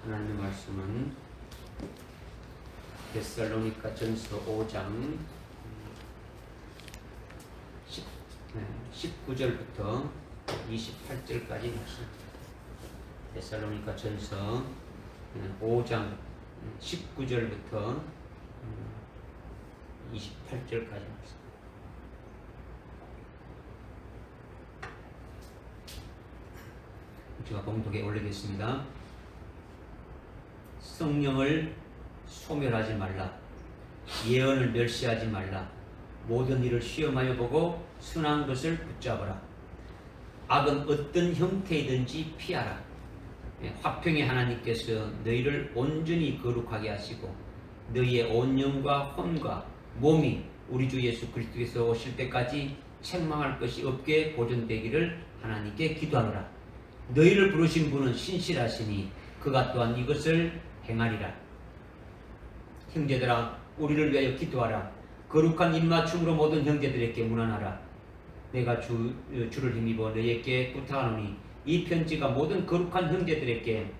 하나님의 말씀은 데살로니가 전서 5장 19절부터 28절까지 말씀. 데살로니가 전서 5장 19절부터 28절까지 말씀. 제가 봉독에 올리겠습니다. 성령을 소멸하지 말라. 예언을 멸시하지 말라. 모든 일을 시험하여 보고 선한 것을 붙잡으라. 악은 어떤 형태이든지 피하라. 화평의 하나님께서 너희를 온전히 거룩하게 하시고 너희의 온 영과 혼과 몸이 우리 주 예수 그리스도께서 오실 때까지 책망할 것이 없게 보존되기를 하나님께 기도하노라. 너희를 부르신 분은 신실하시니 그가 또한 이것을 행하리라. 형제들아, 우리를 위하여 기도하라. 거룩한 입맞춤으로 모든 형제들에게 문안하라. 내가 주를 힘입어 너희에게 부탁하노니 이 편지가 모든 거룩한 형제들에게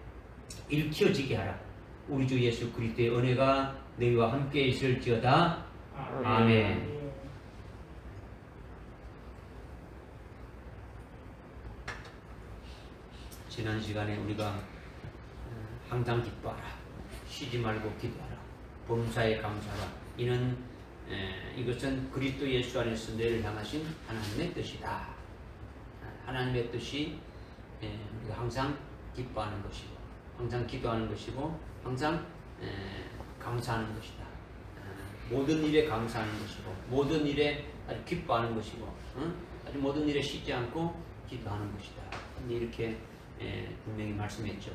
읽혀지게 하라. 우리 주 예수 그리스도의 은혜가 너희와 함께 있을지어다. 아멘. 지난 시간에 우리가 항상 기뻐하라. 쉬지 말고 기도하라. 범사에 감사하라. 이것은 그리스도 예수 안에서 너희를 향하신 하나님의 뜻이다. 하나님의 뜻이 우리가 항상 기뻐하는 것이고, 항상 기도하는 것이고, 항상 감사하는 것이다. 모든 일에 감사하는 것이고, 모든 일에 아주 기뻐하는 것이고, 아주 모든 일에 쉬지 않고 기도하는 것이다. 이렇게 분명히 말씀했죠.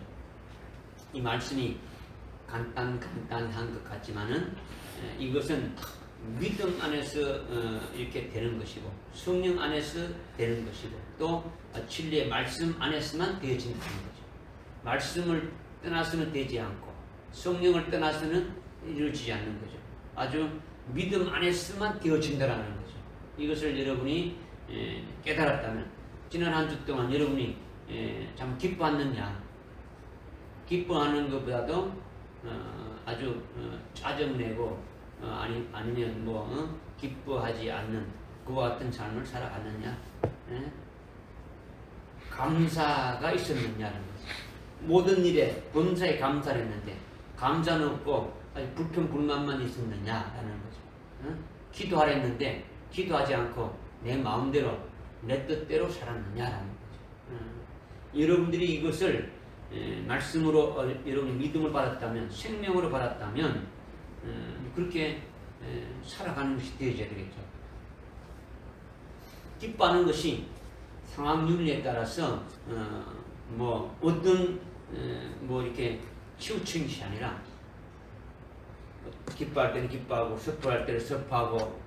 이 말씀이 간단한 것 같지만은 이것은 믿음 안에서 이렇게 되는 것이고, 성령 안에서 되는 것이고, 또 진리의 말씀 안에서만 되어진다는 거죠. 말씀을 떠나서는 되지 않고 성령을 떠나서는 이루어지지 않는 거죠. 아주 믿음 안에서만 되어진다는 거죠. 이것을 여러분이 깨달았다면 지난 한 주 동안 여러분이 참 기뻐했느냐? 기뻐하는 것보다도 아주 짜증내고 아니면 기뻐하지 않는 그와 같은 삶을 살아갔느냐? 감사가 있었느냐는 거죠. 모든 일에 범사에 감사를 했는데 감사는 없고 아주 불평불만만 있었느냐라는 거죠. 기도하려 했는데 기도하지 않고 내 마음대로 내 뜻대로 살았느냐라는 거죠. 여러분들이 이것을 말씀으로 여러분이 믿음을 받았다면, 생명으로 받았다면 그렇게 살아가는 것이 되어져야 되겠죠. 기뻐하는 것이 상황 윤리에 따라서 어떤 이렇게 치우친 것이 아니라, 기뻐할 때는 기뻐하고 슬퍼할 때는 슬퍼하고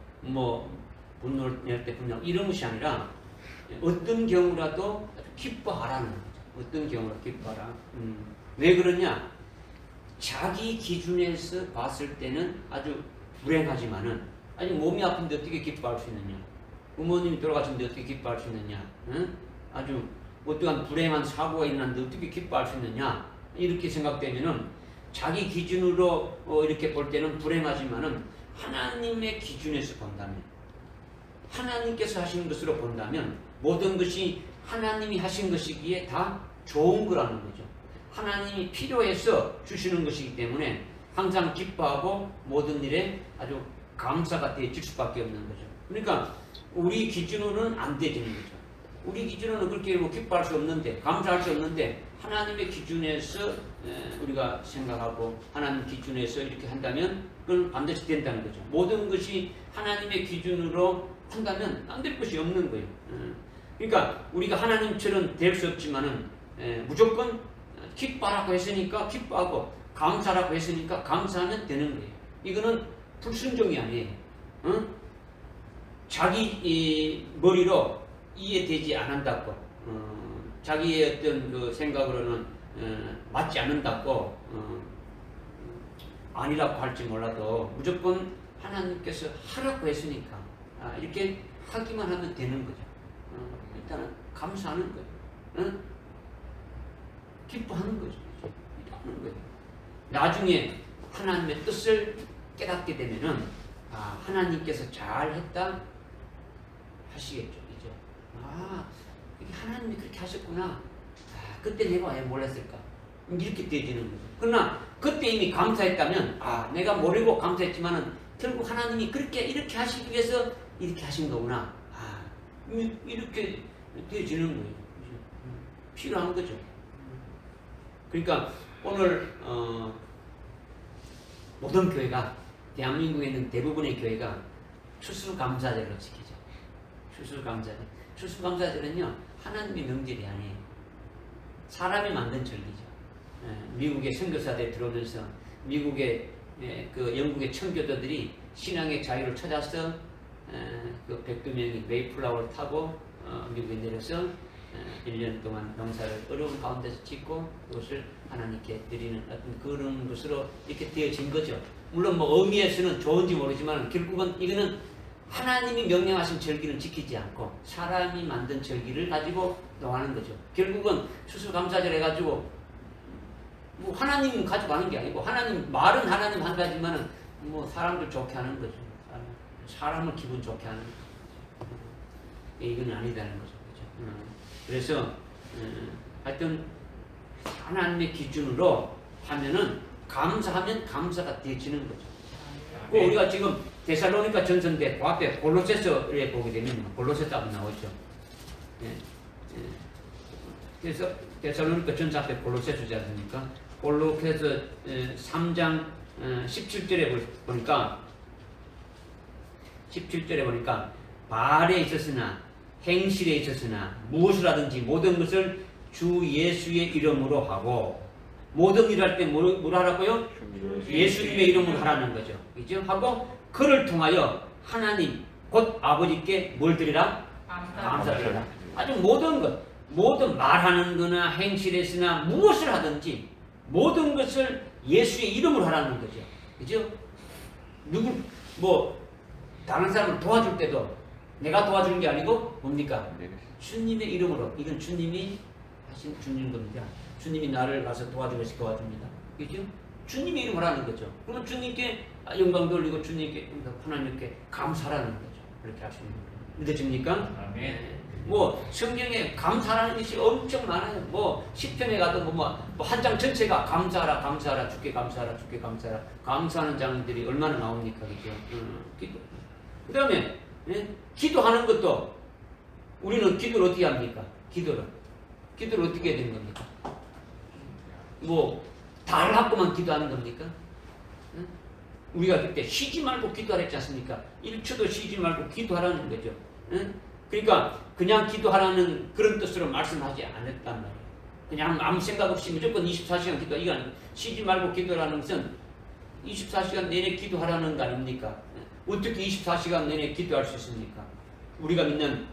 분노를 낼 때 분노하고 이런 것이 아니라 어떤 경우라도 기뻐하라는 거죠. 어떤 경우라도 기뻐하라. 왜 그러냐? 자기 기준에서 봤을 때는 아주 불행하지만은, 아니 몸이 아픈데 어떻게 기뻐할 수 있느냐? 부모님이 돌아가셨는데 어떻게 기뻐할 수 있느냐? 아주 어떠한 불행한 사고가 일어났는데 어떻게 기뻐할 수 있느냐? 이렇게 생각되면은 자기 기준으로 이렇게 볼 때는 불행하지만은 하나님의 기준에서 본다면, 하나님께서 하신 것으로 본다면 모든 것이 하나님이 하신 것이기에 다 좋은 거라는 거죠. 하나님이 필요해서 주시는 것이기 때문에 항상 기뻐하고 모든 일에 아주 감사가 되어질 수밖에 없는 거죠. 그러니까 우리 기준으로는 안 되지는 거죠. 우리 기준으로는 그렇게 기뻐할 수 없는데, 감사할 수 없는데, 하나님의 기준에서 우리가 생각하고 하나님 기준에서 이렇게 한다면 그건 반드시 된다는 거죠. 모든 것이 하나님의 기준으로 한다면 안 될 것이 없는 거예요. 그러니까 우리가 하나님처럼 될 수 없지만은 무조건 기뻐하라고 했으니까 기뻐하고 감사라고 했으니까 감사하면 되는 거예요. 이거는 불순종이 아니에요. 자기 머리로 이해되지 않는다고, 자기의 어떤 그 생각으로는 맞지 않는다고 아니라고 할지 몰라도 무조건 하나님께서 하라고 했으니까 이렇게 하기만 하면 되는 거죠. 일단은 감사하는 거예요. 기뻐하는 거죠. 이러는 거예요. 나중에 하나님의 뜻을 깨닫게 되면은 하나님께서 잘했다 하시겠죠. 이제 이게 하나님이 그렇게 하셨구나. 그때 내가 왜 몰랐을까? 이렇게 되어지는 거죠. 그러나 그때 이미 감사했다면 내가 모르고 감사했지만은 결국 하나님이 그렇게 이렇게 하시기 위해서 이렇게 하신 거구나. 이렇게 되어지는 거예요. 필요한 거죠. 그러니까 오늘 모든 교회가, 대한민국에 있는 대부분의 교회가 추수감사절을 지키죠. 추수감사절. 추수감사절은요, 하나님의 명절이 아니에요. 사람이 만든 절기죠. 미국의 선교사들이 들어오면서 미국의 그 영국의 청교도들이 신앙의 자유를 찾아서 그 100두 명이 메이플라워를 타고 미국에 내려서 1년 동안 농사를 어려운 가운데서 짓고 그것을 하나님께 드리는 어떤 그런 것으로 이렇게 되어진 거죠. 물론 뭐 의미에서는 좋은지 모르지만 결국은 이거는 하나님이 명령하신 절기를 지키지 않고 사람이 만든 절기를 가지고 노하는 거죠. 결국은 추수감사절 해가지고 뭐 하나님 가지고 하는 게 아니고 말은 하나님 한 가지만은 뭐 사람들 좋게 하는 거죠. 사람을 기분 좋게 하는 거죠. 이건 아니다는 거죠. 그래서 하여튼 하나님의 기준으로 하면은 감사하면 감사가 되어지는 거죠. 우리가 지금 데살로니가 전서인데 그 앞에 골로새서에 보게 되면 골로새서 앞에 나오죠. 그래서 데살로니가 전서 앞에 골로새서지 않습니까? 골로새서 3장 17절에 보니까 말에 있었으나 행실에 있었으나 무엇을 하든지 모든 것을 주 예수의 이름으로 하고, 모든 일을 할 때 뭘 하라고요? 예수님의 이름으로 하라는 거죠. 그죠? 하고 그를 통하여 하나님 곧 아버지께 뭘 드리라? 감사드리라. 아주 모든 말하는 거나 행실에서나 무엇을 하든지 모든 것을 예수의 이름으로 하라는 거죠. 그죠? 다른 사람을 도와줄 때도 내가 도와주는 게 아니고 뭡니까? 주님의 이름으로. 이건 주님이 하신 주님 겁니다. 주님이 나를 가서 도와주고 싶어 도와줍니다. 그죠? 주님의 이름으로 하는 거죠. 그러면 주님께 영광 돌리고 주님께 하나님께 감사라는 거죠. 그렇게 하시는 거예요. 믿어집니까? 아멘. 성경에 감사라는 것이 엄청 많아요. 시편에 가도 한 장 전체가 감사하라, 주께 감사하라, 주께 감사하라. 감사하는 장들이 얼마나 나옵니까? 그죠? 기도. 그 다음에, 기도하는 것도, 우리는 기도를 어떻게 합니까? 기도를 어떻게 해야 되는 겁니까? 달라고만 기도하는 겁니까? 우리가 그때 쉬지 말고 기도하랬지 않습니까? 1초도 쉬지 말고 기도하라는 거죠. 그러니까 그냥 기도하라는 그런 뜻으로 말씀하지 않았단 말이에요. 그냥 아무 생각 없이 무조건 24시간 기도, 이건 쉬지 말고 기도라는 것은 24시간 내내 기도하라는 거 아닙니까? 어떻게 24시간 내내 기도할 수 있습니까? 우리가 믿는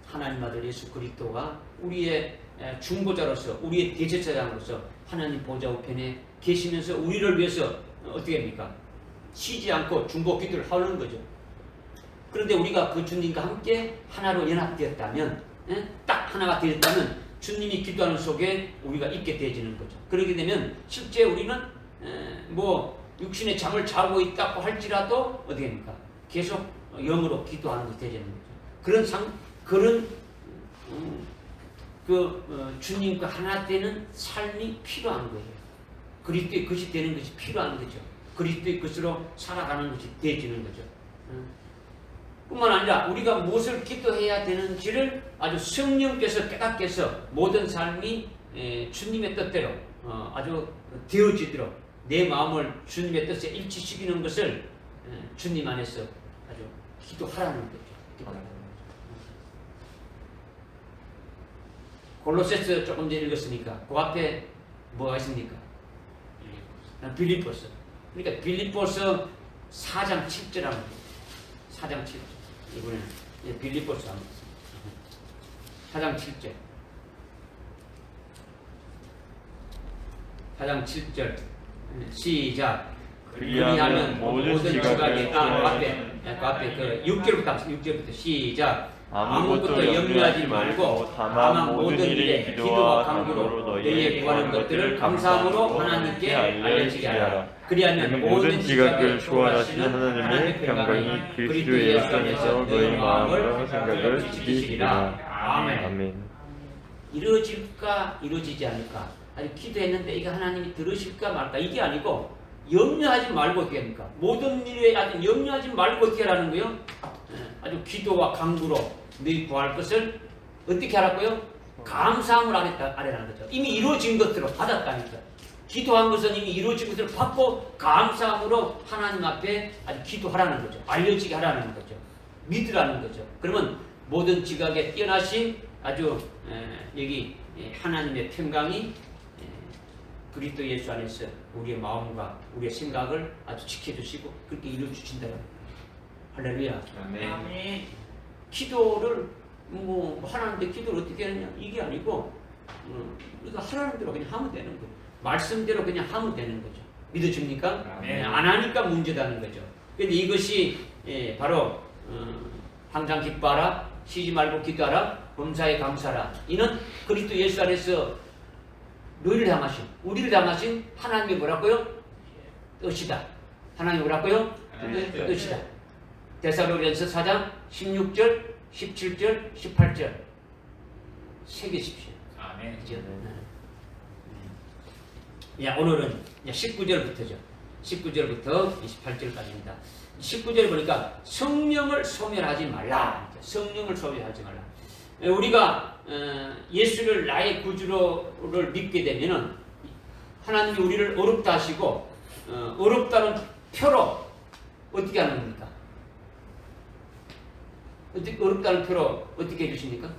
하나님 아들 예수 그리스도가 우리의 중보자로서, 우리의 대제사장으로서 하나님 보좌 우편에 계시면서 우리를 위해서 어떻게 합니까? 쉬지 않고 중보 기도를 하는 거죠. 그런데 우리가 그 주님과 함께 하나로 연합되었다면, 딱 하나가 되었다면 주님이 기도하는 속에 우리가 있게 되어지는 거죠. 그렇게 되면 실제 우리는 육신의 잠을 자고 있다고 할지라도 어떻게 합니까? 계속 영으로 기도하는 것이 되어지는 거죠. 그런 주님과 하나 되는 삶이 필요한 거예요. 그리스도의 것이 되는 것이 필요한 거죠. 그리스도의 것으로 살아가는 것이 되어지는 거죠. 뿐만 아니라 우리가 무엇을 기도해야 되는지를 아주 성령께서 깨닫게 해서 모든 삶이 주님의 뜻대로 아주 되어지도록 내 마음을 주님의 뜻에 일치시키는 것을 주님 안에서 아주 기도하라는 거죠. 골로새서 조금 전에 읽었으니까 그 앞에 뭐가 있습니까? 빌립보서. 그러니까 빌립보서 4장 7절 하면 4장 7절. 이번에는 빌립보서 4장 7절. 4장 7절. 시작. 그리하면 모든 지각에 그 앞에 그 6절부터 시작. 아무것도 염려하지 말고 다만 모든 일에 기도와 간구로 너희의 구하는 것들을 감사함으로 하나님께 알려지게 하라. 그리하면 모든 지각을 초월하시는 하나님의 평강이 그리스도 예수 안에서 너희 마음과 생각을 지키시리라. 아멘. 이루어질까 이루어지지 않을까, 아니 기도했는데 이게 하나님이 들으실까 말까, 이게 아니고 염려하지 말고 어떻게 합니까? 모든 일에 아주 염려하지 말고 어떻게 하라는 거예요? 아주 기도와 간구로 너희 구할 것을 어떻게 하라고요? 감사함을 아래라는 거죠. 이미 이루어진 것들을 받았다니까. 기도한 것은 이미 이루어진 것을 받고 감사함으로 하나님 앞에 아주 기도하라는 거죠. 알려지게 하라는 거죠. 믿으라는 거죠. 그러면 모든 지각에 뛰어나신 아주 여기 하나님의 평강이 그리스도 예수 안에서 우리의 마음과 우리의 생각을 아주 지켜주시고 그렇게 이루어주신다는 거예요. 할렐루야. 아멘. 기도를 뭐 하라는데 기도를 어떻게 하느냐, 이게 아니고 우리가 하라는 대로 그냥 하면 되는 거예요. 말씀대로 그냥 하면 되는 거죠. 믿어집니까? 안 하니까 문제다는 거죠. 근데 이것이 바로 항상 기뻐하라, 쉬지 말고 기도하라, 범사에 감사하라. 이는 그리스도 예수 안에서 너희를 향하신, 우리를 향하신 하나님의 뭐라고요? 뜻이다. 하나님이 뭐라고요? 뜻이다. 데살로니가서 4장 16절, 17절, 18절 새기십시오. 아멘. 오늘은 19절부터죠. 19절부터 28절까지입니다. 19절에 보니까 성령을 소멸하지 말라. 성령을 소멸하지 말라. 우리가 예수를 나의 구주로를 믿게 되면은 하나님이 우리를 어렵다 하시고 어렵다는 표로 어떻게 하는 겁니까? 어렵다는 표로 어떻게 해주십니까?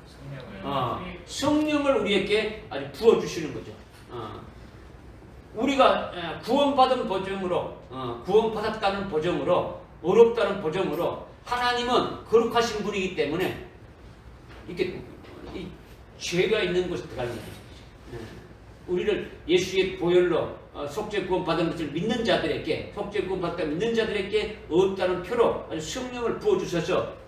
성령을 우리에게 아주 부어주시는 거죠. 우리가 구원받은 보증으로, 구원받았다는 보증으로, 어렵다는 보증으로 하나님은 거룩하신 분이기 때문에 이렇게 죄가 있는 곳에 들어가는 거죠. 우리를 예수의 보혈로 속죄 구원받은 것을 믿는 자들에게, 속죄 구원받았다 믿는 자들에게 어렵다는 표로 아주 성령을 부어주셔서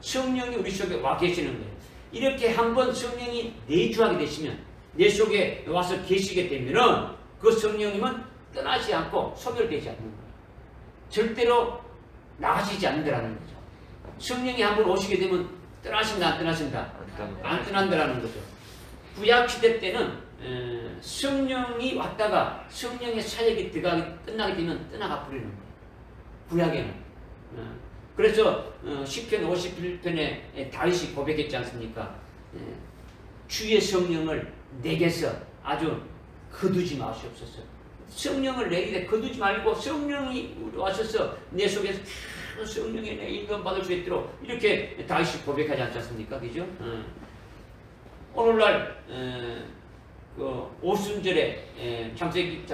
성령이 우리 속에 와 계시는 거예요. 이렇게 한번 성령이 내주하게 되시면, 내 속에 와서 계시게 되면은 그 성령님은 떠나지 않고 소멸되지 않는 거예요. 절대로 나가시지 않는다라는 거죠. 성령이 한번 오시게 되면 떠나신다, 안 떠나신다? 안 떠난다라는 거죠. 구약 시대 때는 성령이 왔다가 성령의 사역이 끝나게 되면 떠나가 버리는 거예요. 구약에는. 그래서 시편 51편에 다윗이 고백했지 않습니까? 주의 성령을 내게서 아주 거두지 마시옵소서. 성령을 내게 거두지 말고 성령이 와셔서 내 속에서 성령의 내 인간 받을 수 있도록 이렇게 다윗이 고백하지 않지 않습니까? 그죠? 오늘날 오순절에 창세기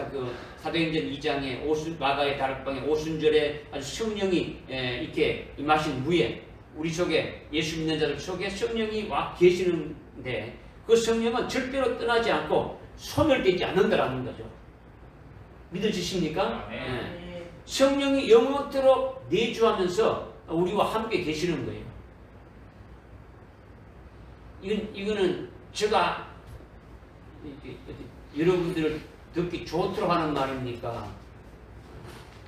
사도행전 2장에 마가의 다락방에 오순절에 아주 성령이 이렇게 임하신 후에 우리 속에 예수 믿는 자들 속에 성령이 와 계시는데 그 성령은 절대로 떠나지 않고 소멸되지 않는다라는 거죠. 믿어지십니까? 성령이 영원토록 내주하면서 우리와 함께 계시는 거예요. 이거는 제가 여러분들을 듣기 좋도록 하는 말입니까?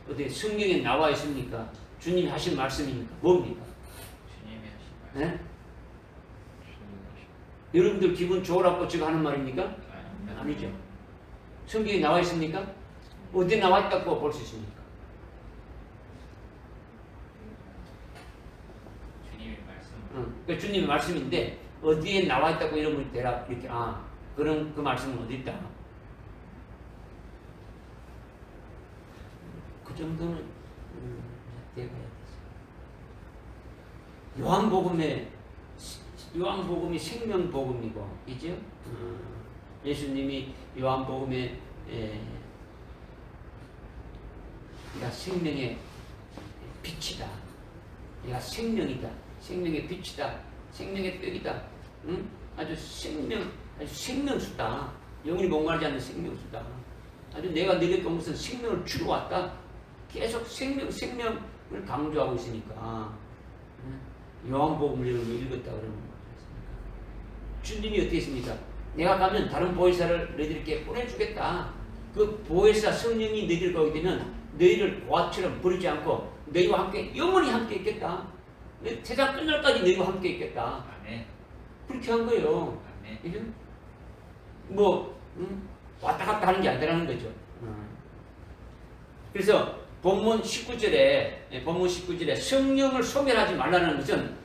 어디 성경에 나와 있습니까? 주님이 하신 말씀입니까? 뭡니까? 주님이 하신 말씀. 네? 여러분들 기분 좋으라고 제가 하는 말입니까? 아니죠. 성경에 나와 있습니까? 어디 나와 있다고 볼 수 있습니까? 주님의 말씀. 그러니까 주님의 말씀인데 어디에 나와 있다고 이러면 대라 이렇게 그럼 그 말씀은 어디 있다? 그 정도는 되어야 되죠. 요한복음이 생명복음이고, 이죠? 예수님이 요한복음에 네가 생명의 빛이다. 네가 생명이다. 생명의 빛이다. 생명의 떡이다. 응? 아주 생명수다. 영원히 목마르지 않는 생명수다. 아주 내가 너에게 온 것은 생명을 주러 왔다. 계속 생명을 강조하고 있으니까. 요한복음을 읽었다 그러면 주님이 어떻게 했습니까? 내가 가면 다른 보혜사를 너희들께 보내주겠다. 그 보혜사 성령이 너희들 가게 되면 너희를 고아처럼 버리지 않고 너희와 함께 영원히 함께 있겠다. 세상 끝날까지 너희와 함께 있겠다. 아멘. 그렇게 한 거예요. 아멘. 뭐 왔다 갔다 하는 게 아니라는 거죠. 그래서 본문 19절에 성령을 소멸하지 말라는 것은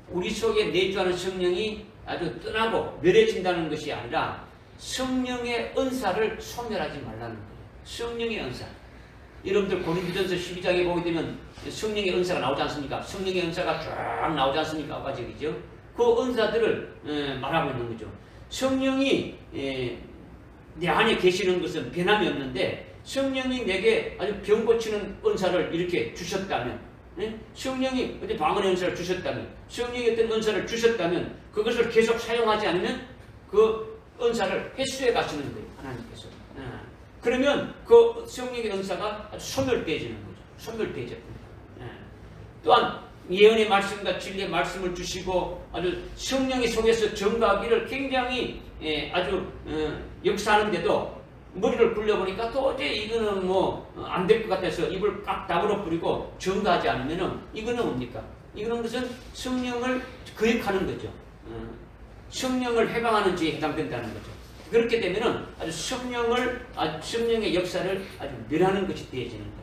우리 속에 내주하는 성령이 아주 떠나고 멸해진다는 것이 아니라 성령의 은사를 소멸하지 말라는 거예요. 성령의 은사. 여러분들 고린도전서 12장에 보게 되면 성령의 은사가 나오지 않습니까? 성령의 은사가 쫙 나오지 않습니까? 아까 저기죠. 그 은사들을 말하고 있는 거죠. 성령이 내 안에 계시는 것은 변함이 없는데 성령이 내게 아주 병 고치는 은사를 이렇게 주셨다면, 성령이 어떤 방언의 은사를 주셨다면, 성령이 어떤 은사를 주셨다면 그것을 계속 사용하지 않으면 그 은사를 회수해 가시는 거예요. 하나님께서. 그러면 그 성령의 은사가 아주 소멸되어지는 거죠. 소멸되어져. 또한 예언의 말씀과 진리의 말씀을 주시고 아주 성령이 속에서 증거하기를 굉장히 아주 역사하는데도 머리를 굴려보니까 도저히 이거는 뭐 안 될 것 같아서 입을 깍 다물어 버리고 증거하지 않으면은 이거는 뭡니까? 이거는 무슨 성령을 거역하는 거죠. 성령을 해방하는 죄에 해당된다는 거죠. 그렇게 되면은 아주 성령의 역사를 아주 멸하는 것이 되어지는 거죠.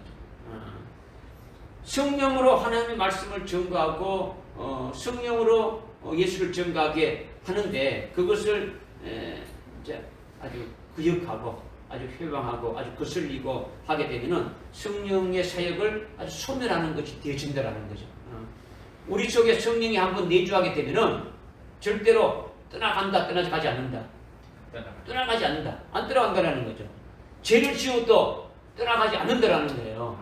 성령으로 하나님의 말씀을 증거하고 성령으로 예수를 증거하게 하는데 그것을 아주 거역하고 아주 회방하고 아주 거슬리고 하게 되면은 성령의 사역을 아주 소멸하는 것이 되어진다라는 거죠. 우리 속에 성령이 한번 내주하게 되면은 절대로 떠나가지 않는다. 떠나가지 않는다. 안 떠나간다라는 거죠. 죄를 지어도 떠나가지 않는다라는 거예요.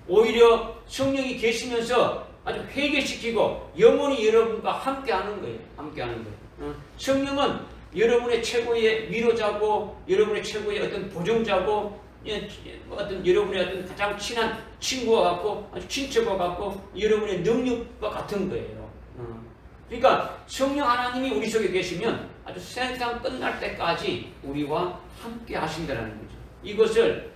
오히려 성령이 계시면서 아주 회개시키고 영원히 여러분과 함께하는 거예요. 함께하는 거예요. 성령은 여러분의 최고의 위로자고 여러분의 최고의 어떤 보정자고 어떤 여러분의 어떤 가장 친한 친구와 같고 아주 친척과 같고 여러분의 능력과 같은 거예요. 그러니까 성령 하나님이 우리 속에 계시면 아주 세상 끝날 때까지 우리와 함께 하신다는 거죠. 이것을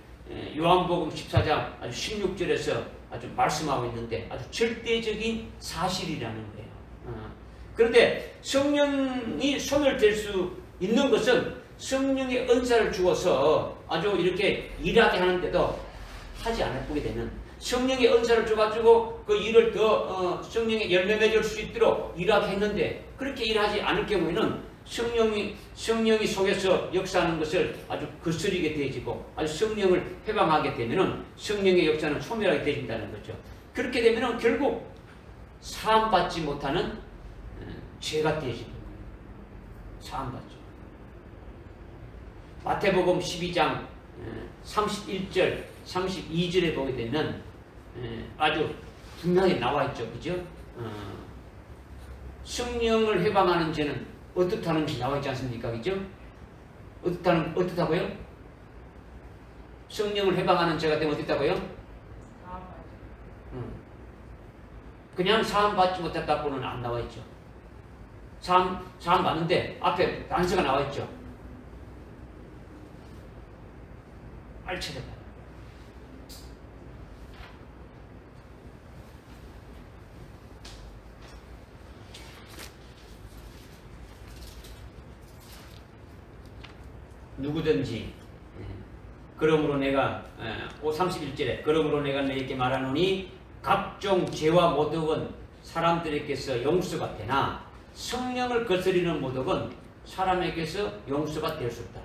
요한복음 14장 아주 16절에서 아주 말씀하고 있는데 아주 절대적인 사실이라는 거예요. 그런데 성령이 소멸될 수 있는 것은 성령의 은사를 주어서 아주 이렇게 일하게 하는데도 하지 않을 보게 되면 성령의 은사를 줘가지고 그 일을 더 성령의 열매 맺을 수 있도록 일하게 했는데 그렇게 일하지 않을 경우에는 성령이 속에서 역사하는 것을 아주 거스리게 되어지고 아주 성령을 해방하게 되면은 성령의 역사는 소멸하게 되어진다는 거죠. 그렇게 되면은 결국 사함받지 못하는 죄가 되어지는 거예요. 사함받죠. 마태복음 12장 31절 32절에 보게 되면 아주 분명히 나와 있죠. 그죠? 성령을 해방하는 죄는 어떻다는지 나와 있지 않습니까? 그죠? 어떻다고요? 성령을 해방하는 죄가 되면 어떻다고요? 그냥 사함 받지 못했다고는 안 나와 있죠. 사함 받는데 앞에 단서가 나와 있죠. 빨리 찾아봐. 누구든지 그러므로 내가 31절에 그러므로 내가 너희에게 말하노니 각종 죄와 모독은 사람들에게서 용서가 되나 성령을 거스리는 모독은 사람에게서 용서가 될 수 없다.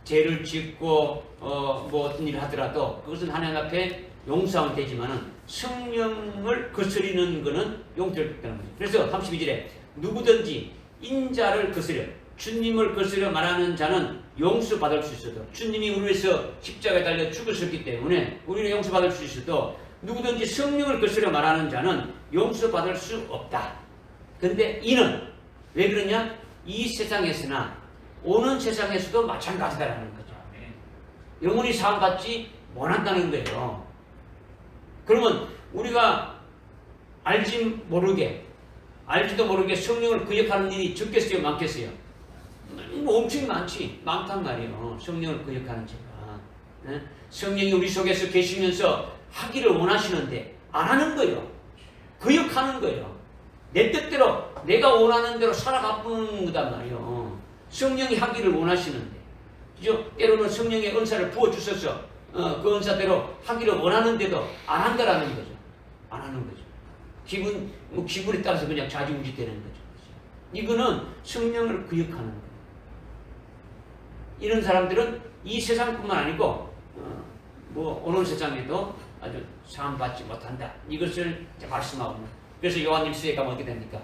죄를 짓고 뭐 어떤 일을 하더라도 그것은 하나님 앞에 용서하면 되지만은 성령을 거스리는 것은 용서될 수 없다는 거죠. 그래서 32절에 누구든지 인자를 거스려 주님을 거스려 말하는 자는 용서받을 수 있어도 주님이 우리 위해서 십자가에 달려 죽으셨기 때문에 우리는 용서받을 수 있어도 누구든지 성령을 거스려 말하는 자는 용서받을 수 없다. 그런데 이는 왜 그러냐? 이 세상에서나 오는 세상에서도 마찬가지다라는 거죠. 영원히 사함받지 못한다는 거예요. 그러면 우리가 알지 모르게 알지도 모르게 성령을 거역하는 일이 적겠어요, 많겠어요? 엄청 많단 말이에요. 성령을 거역하는 죄가. 예? 성령이 우리 속에서 계시면서 하기를 원하시는데 안 하는 거예요. 거역하는 거예요. 내 뜻대로 내가 원하는 대로 살아가는 거단 말이에요. 성령이 하기를 원하시는데, 그죠? 때로는 성령의 은사를 부어주셔서 그 은사대로 하기를 원하는데도 안 한다라는 거죠. 안 하는 거죠. 기분에 따라서 그냥 좌지우지 되는 거죠. 이거는 성령을 거역하는 거예요. 이런 사람들은 이 세상뿐만 아니고 오는 세상에도 아주 사함받지 못한다. 이것을 말씀하고 있는. 그래서 요한일서에 가면 어떻게 됩니까?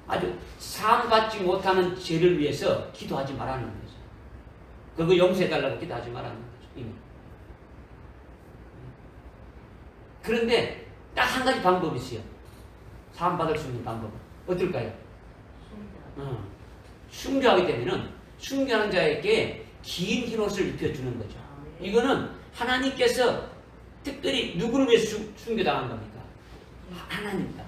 아주 사함받지 못하는 죄를 위해서 기도하지 말라는 거죠. 그거 용서해달라고 기도하지 말라는 거죠. 이미. 그런데 딱 한 가지 방법이 있어요. 사함받을 수 있는 방법은 어떨까요? 순교하게 되면은 순교하는 자에게 긴 흰옷을 입혀주는 거죠. 이거는 하나님께서 특별히 누구를 위해서 순교당한 겁니까? 하나님 때문에,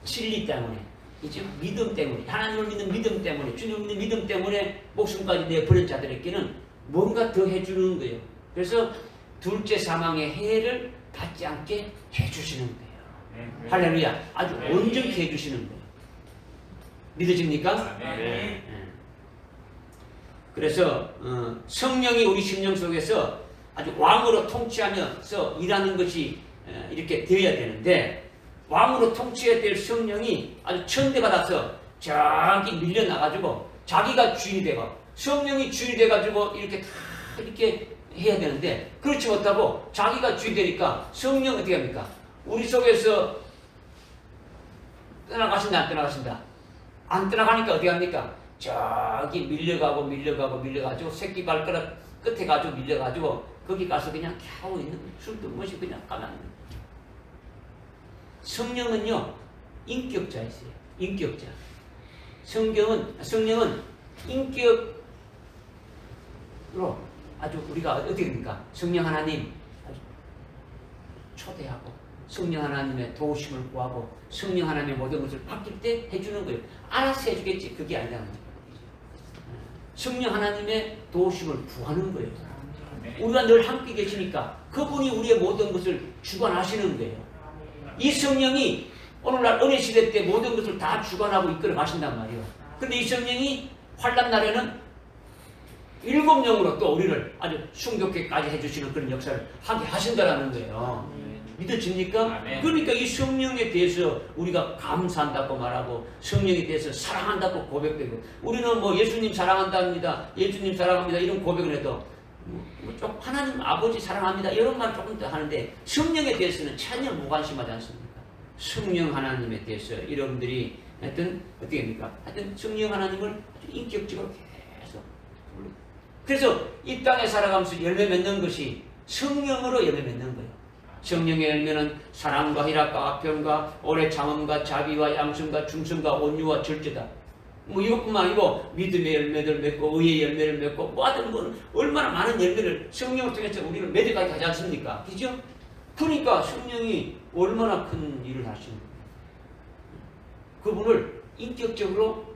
진리 때문에, 이제 믿음 때문에, 하나님을 믿는 믿음 때문에, 주님을 믿는 믿음 때문에 목숨까지 내버린 자들에게는 뭔가 더 해주는 거예요. 그래서 둘째 사망의 해를 받지 않게 해주시는 거예요. 할렐루야. 아주 온전히 해주시는 거예요. 믿어집니까? 네. 그래서 성령이 우리 심령 속에서 아주 왕으로 통치하면서 일하는 것이 이렇게 되어야 되는데, 왕으로 통치해야 될 성령이 아주 천대받아서 저기 밀려나가지고 자기가 주인이 되고 성령이 주인이 돼가지고 이렇게 다 이렇게 해야 되는데, 그렇지 못하고 자기가 주인이 되니까 성령 어떻게 합니까? 우리 속에서 떠나가신다, 안 떠나가신다? 안 떠나가니까 어떻게 합니까? 저기 밀려가지고 새끼 발가락 끝에 가지고 밀려가지고 거기 가서 그냥 겨우 있는 거예요. 술도 못이 그냥 가만히 있는 거예요. 성령은요, 인격자이세요. 인격자. 성령은 인격으로 아주 우리가 어떻게 됩니까? 성령 하나님 초대하고 성령 하나님의 도우심을 구하고 성령 하나님의 모든 것을 바뀔 때 해주는 거예요. 알아서 해주겠지. 그게 아니라는 거예요. 성령 하나님의 도우심을 구하는 거예요. 우리가 늘 함께 계시니까 그분이 우리의 모든 것을 주관하시는 거예요. 이 성령이 오늘날 은혜 시대 때 모든 것을 다 주관하고 이끌어 가신단 말이에요. 근데 이 성령이 환난 날에는 7영으로 또 우리를 아주 순교케까지 해주시는 그런 역사를 하게 하신다라는 거예요. 믿어집니까? 그러니까 이 성령에 대해서 우리가 감사한다고 말하고 성령에 대해서 사랑한다고 고백되고, 우리는 뭐 예수님 사랑한답니다, 예수님 사랑합니다 이런 고백을 해도 좀 하나님 아버지 사랑합니다 이런 말 조금 더 하는데, 성령에 대해서는 전혀 무관심하지 않습니까? 성령 하나님에 대해서 여러분들이 하여튼 어떻게 합니까? 하여튼 성령 하나님을 아주 인격적으로 계속, 그래서 이 땅에 살아가면서 열매 맺는 것이 성령으로 열매 맺는 거예요. 성령의 열매는 사랑과 희락과 화평과 오래 참음과 자비와 양심과 충성과 온유와 절제다. 뭐 이것뿐만 아니고 믿음의 열매를 맺고 의의 열매를 맺고 뭐 하든 뭐 얼마나 많은 열매를 성령을 통해서 우리는 맺어가게 하지 않습니까? 그죠? 그러니까 성령이 얼마나 큰 일을 하시는 거예요. 그분을 인격적으로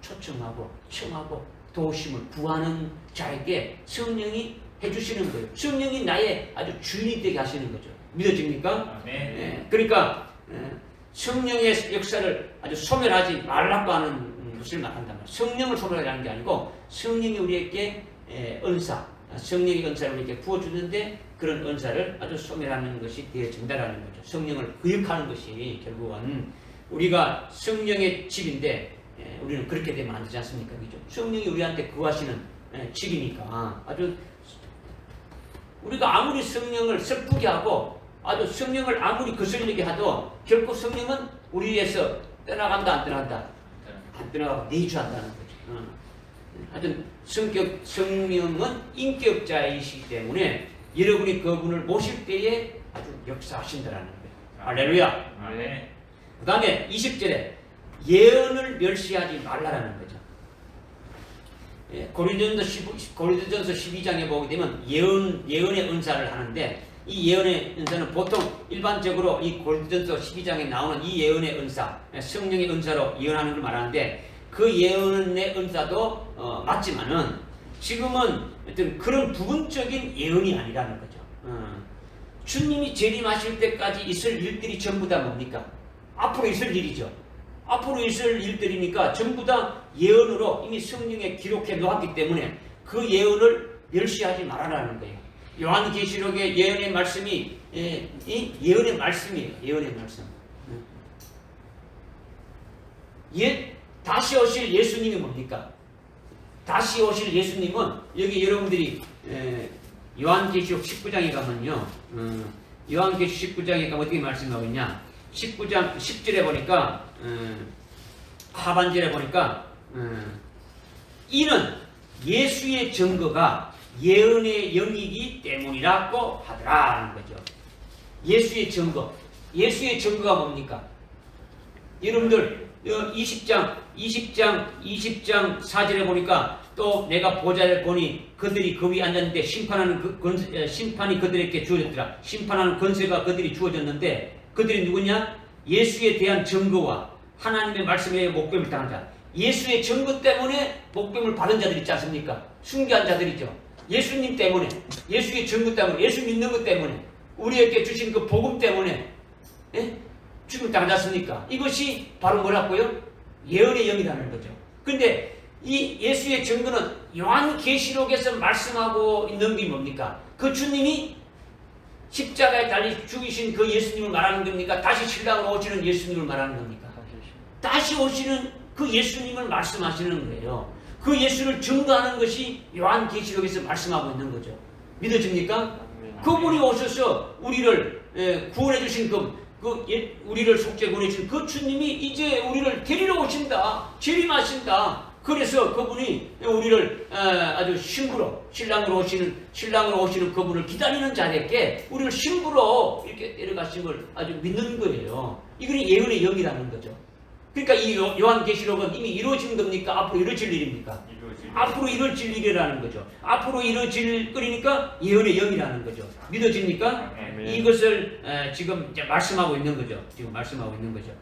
초청하고 청하고 도우심을 구하는 자에게 성령이 해주시는 거예요. 성령이 나의 아주 주인이 되게 하시는 거죠. 믿어집니까? 네. 그러니까 성령의 역사를 아주 소멸하지 말라고 하는 것을 말한단 말이에요. 성령을 소멸하는 게 아니고 성령이 우리에게 은사, 성령의 은사를 우리에게 부어주는데 그런 은사를 아주 소멸하는 것이 되어진다라는 거죠. 성령을 거역하는 것이 결국은 우리가 성령의 집인데 우리는 그렇게 되면 안 되지 않습니까? 그죠? 성령이 우리한테 거하시는 집이니까 아주 우리가 아무리 성령을 슬프게 하고 아주 성령을 아무리 거슬리게 하도 결국 성령은 우리에서 떠나간다 안 떠나간다? 안 떠나가고 내주한다는 거죠. 하여튼 성령은 인격자이시기 때문에 여러분이 그분을 모실 때에 아주 역사하신다라는 거예요. 할렐루야. 그 다음에 20절에 예언을 멸시하지 말라라는 거죠. 고린도전서 12장에 보게 되면 예언의 은사를 하는데 이 예언의 은사는 보통 일반적으로 이 고린도전서 12장에 나오는 이 예언의 은사, 성령의 은사로 예언하는 걸 말하는데 그 예언의 은사도 맞지만은 지금은 어떤 그런 부분적인 예언이 아니라는 거죠. 주님이 재림하실 때까지 있을 일들이 전부 다 뭡니까? 앞으로 있을 일이죠. 앞으로 있을 일들이니까 전부 다 예언으로 이미 성령에 기록해 놓았기 때문에 그 예언을 멸시하지 말아라는 거예요. 요한계시록의 예언의 말씀이 이 예언의 말씀이에요. 예언의 말씀. 다시 오실 예수님이 뭡니까? 다시 오실 예수님은 여기 여러분들이 요한계시록 19장에 가면요. 요한계시록 19장에 가면 어떻게 말씀하고 있냐? 19장 10절에 보니까 하반절에 보니까 이는 예수의 증거가 예언의 영이기 때문이라고 하더라는 거죠. 예수의 증거. 예수의 증거가 뭡니까? 여러분들 20장 4절에 보니까 또 내가 보좌를 보니 그들이 그 위에 앉았는데 심판이 그들에게 주어졌더라. 심판하는 권세가 그들이 주어졌는데 그들이 누구냐? 예수에 대한 증거와 하나님의 말씀에 목배임을 당한 자. 예수의 증거 때문에 목배임을 받은 자들이 있지 않습니까? 순교한 자들이죠. 예수님 때문에, 예수의 증거 때문에, 예수 믿는 것 때문에, 우리에게 주신 그 복음 때문에 죽음 당하지 않습니까? 이것이 바로 뭐라고요? 예언의 영이라는 거죠. 근데 이 예수의 증거는 요한계시록에서 말씀하고 있는 게 뭡니까? 그 주님이 십자가에 달리 죽이신 그 예수님을 말하는 겁니까? 다시 신랑으로 오시는 예수님을 말하는 겁니까? 다시 오시는 그 예수님을 말씀하시는 거예요. 그 예수를 증거하는 것이 요한계시록에서 말씀하고 있는 거죠. 믿어집니까? 그분이 오셔서 우리를 구원해 주신 우리를 속죄 구원해 주신 그 주님이 이제 우리를 데리러 오신다. 재림하신다. 그래서 그분이 우리를 아주 신랑으로 오시는 그분을 기다리는 자에게 우리를 신부로 이렇게 데려가신 걸 아주 믿는 거예요. 이건 예언의 영이라는 거죠. 그러니까 이 요한계시록은 이미 이루어진 겁니까? 앞으로 이루어질 일입니까? 앞으로 이루어질 일이라는 거죠. 앞으로 이루어질 거니까 예언의 영이라는 거죠. 믿어집니까? 이것을 지금 이제 말씀하고 있는 거죠. 지금 말씀하고 있는 거죠.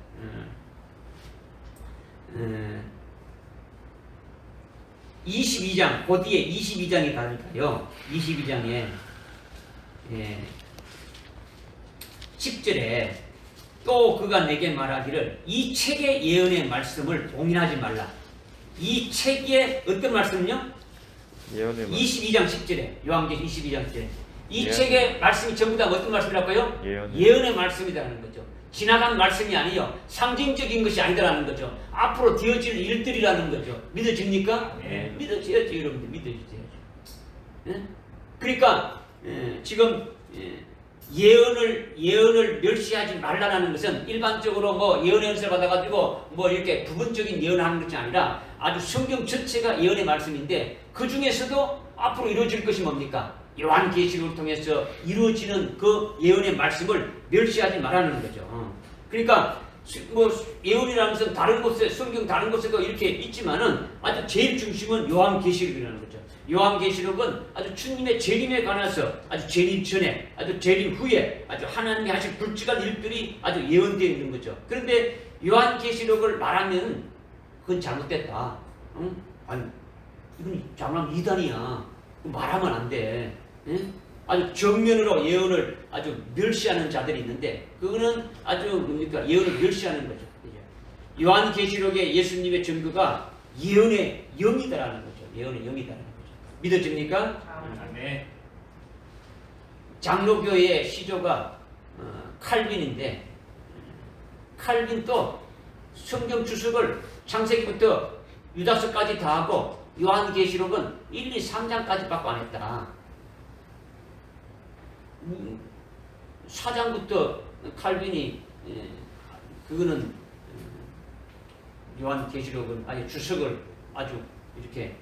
22장, 그 뒤에 22장이 가니까요. 22장에 10절에 또 그가 내게 말하기를 이 책의 예언의 말씀을 봉인하지 말라. 이 책의 어떤 말씀은요? 예언의 22장 10절에 요한계시록 22장 10절에 이 예언. 책의 말씀이 전부 다 어떤 말씀이라고요? 예언의 말씀이라는 거죠. 지나간 말씀이 아니요 상징적인 것이 아니다라는 거죠. 앞으로 되어질 일들이라는 거죠. 믿어집니까? 네. 믿어져야죠. 여러분들 믿어져야죠. 네? 그러니까 지금 예언을 멸시하지 말라는 것은 일반적으로 뭐 예언의 은사를 받아가지고 뭐 이렇게 부분적인 예언하는 것이 아니라 아주 성경 전체가 예언의 말씀인데 그 중에서도 앞으로 이루어질 것이 뭡니까? 요한계시록을 통해서 이루어지는 그 예언의 말씀을 멸시하지 말라는 거죠. 그러니까 뭐 예언이라는 것은 다른 곳에 성경 다른 곳에도 이렇게 있지만은 아주 제일 중심은 요한계시록이라는 거죠. 요한계시록은 아주 주님의 재림에 관해서 아주 재림 전에 아주 재림 후에 아주 하나님이 하실 굵직한 일들이 아주 예언되어 있는 거죠. 그런데 요한계시록을 말하면 그건 잘못됐다. 응? 아니 이건 잘못하면 이단이야. 말하면 안 돼. 응? 아주 정면으로 예언을 아주 멸시하는 자들이 있는데 그거는 아주 뭡니까? 예언을 멸시하는 거죠. 요한계시록의 예수님의 증거가 예언의 영이다라는 거죠. 예언의 영이다라는 거죠. 믿어집니까? 네. 장로교의 시조가 칼빈인데 칼빈도 성경 주석을 창세기부터 유다서까지 다 하고 요한계시록은 1, 2, 3장까지밖에 안 했다. 4장부터 칼빈이 그거는 요한계시록은 아예 주석을 아주 이렇게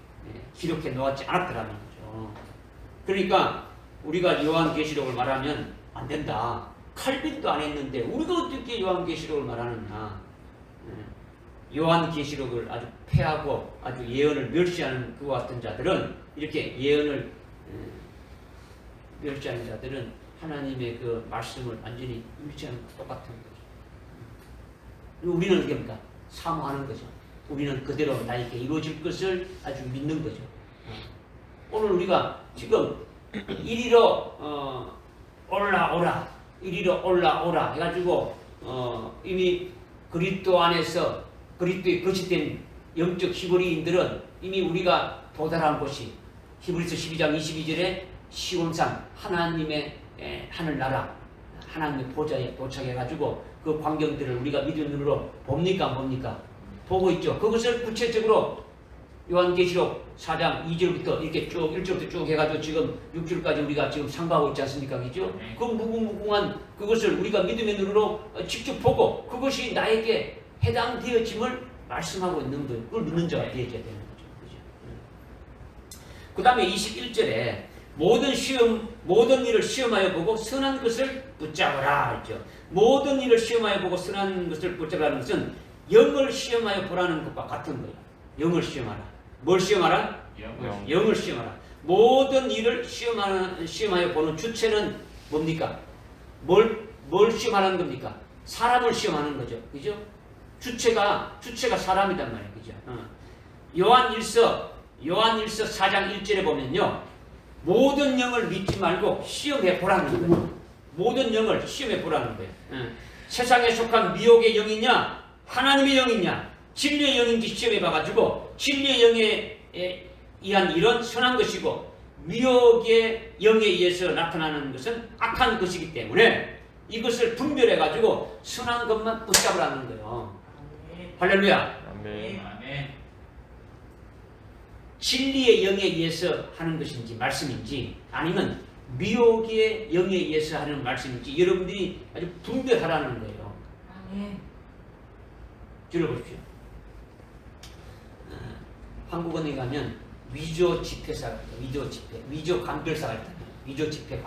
기록해 놓았지 않았더라는 거죠. 그러니까 우리가 요한계시록을 말하면 안 된다. 칼빈도 안 했는데 우리가 어떻게 요한계시록을 말하느냐. 요한계시록을 아주 폐하고 아주 예언을 멸시하는 그와 같은 자들은 이렇게 예언을 멸시하는 자들은 하나님의 그 말씀을 완전히 일치하는 것 똑같은 거죠. 우리는 어떻게 합니까? 사모하는 거죠. 우리는 그대로 나에게 이루어질 것을 아주 믿는 거죠. 오늘 우리가 지금 이리로 올라오라, 이리로 올라오라 해가지고 이미 그리스도 안에서 그리스도의 거짓된 영적 히브리인들은 이미 우리가 도달한 곳이 히브리서 12장 22절에 시온산 하나님의 하늘나라 하나님의 보좌에 도착해가지고 그 광경들을 우리가 믿음의 눈으로 봅니까 안 봅니까? 보고 있죠. 그것을 구체적으로 요한계시록 4장 2절부터 이렇게 쭉 1절부터 쭉 해가지고 지금 6절까지 우리가 지금 상고하고 있지 않습니까? 그죠? 그 무궁무궁한 그것을 우리가 믿음의 눈으로 직접 보고 그것이 나에게 해당되어짐을 말씀하고 있는 거예요. 그걸 믿는 자가 되어야 되는 거죠. 그죠? 그 다음에 21절에 모든 일을 시험하여 보고 선한 것을 붙잡으라 했죠. 모든 일을 시험하여 보고 선한 것을 붙잡으라는 것은 영을 시험하여 보라는 것과 같은 거예요. 영을 시험하라. 뭘 시험하라? 영을 시험하라. 모든 일을 시험하여 보는 주체는 뭡니까? 뭘 시험하는 겁니까? 사람을 시험하는 거죠. 그죠? 주체가 사람이단 말이에요. 그죠? 요한일서 4장 1절에 보면요. 모든 영을 믿지 말고 시험해 보라는 거예요. 모든 영을 시험해 보라는 거예요. 세상에 속한 미혹의 영이냐, 하나님의 영이냐, 진리의 영인지 시험해 봐가지고 진리의 영에 의한 일은 선한 것이고 미혹의 영에 의해서 나타나는 것은 악한 것이기 때문에 이것을 분별해가지고 선한 것만 붙잡으라는 거예요. 할렐루야. 아멘. 진리의 영에 의해서 하는 것인지 말씀인지 아니면 미혹의 영에 의해서 하는 말씀인지 여러분들이 아주 분별하라는 거예요. 들어보십시오. 한국은행에 가면 위조 집회사가 있다. 위조 감별사가 있다. 위조 집회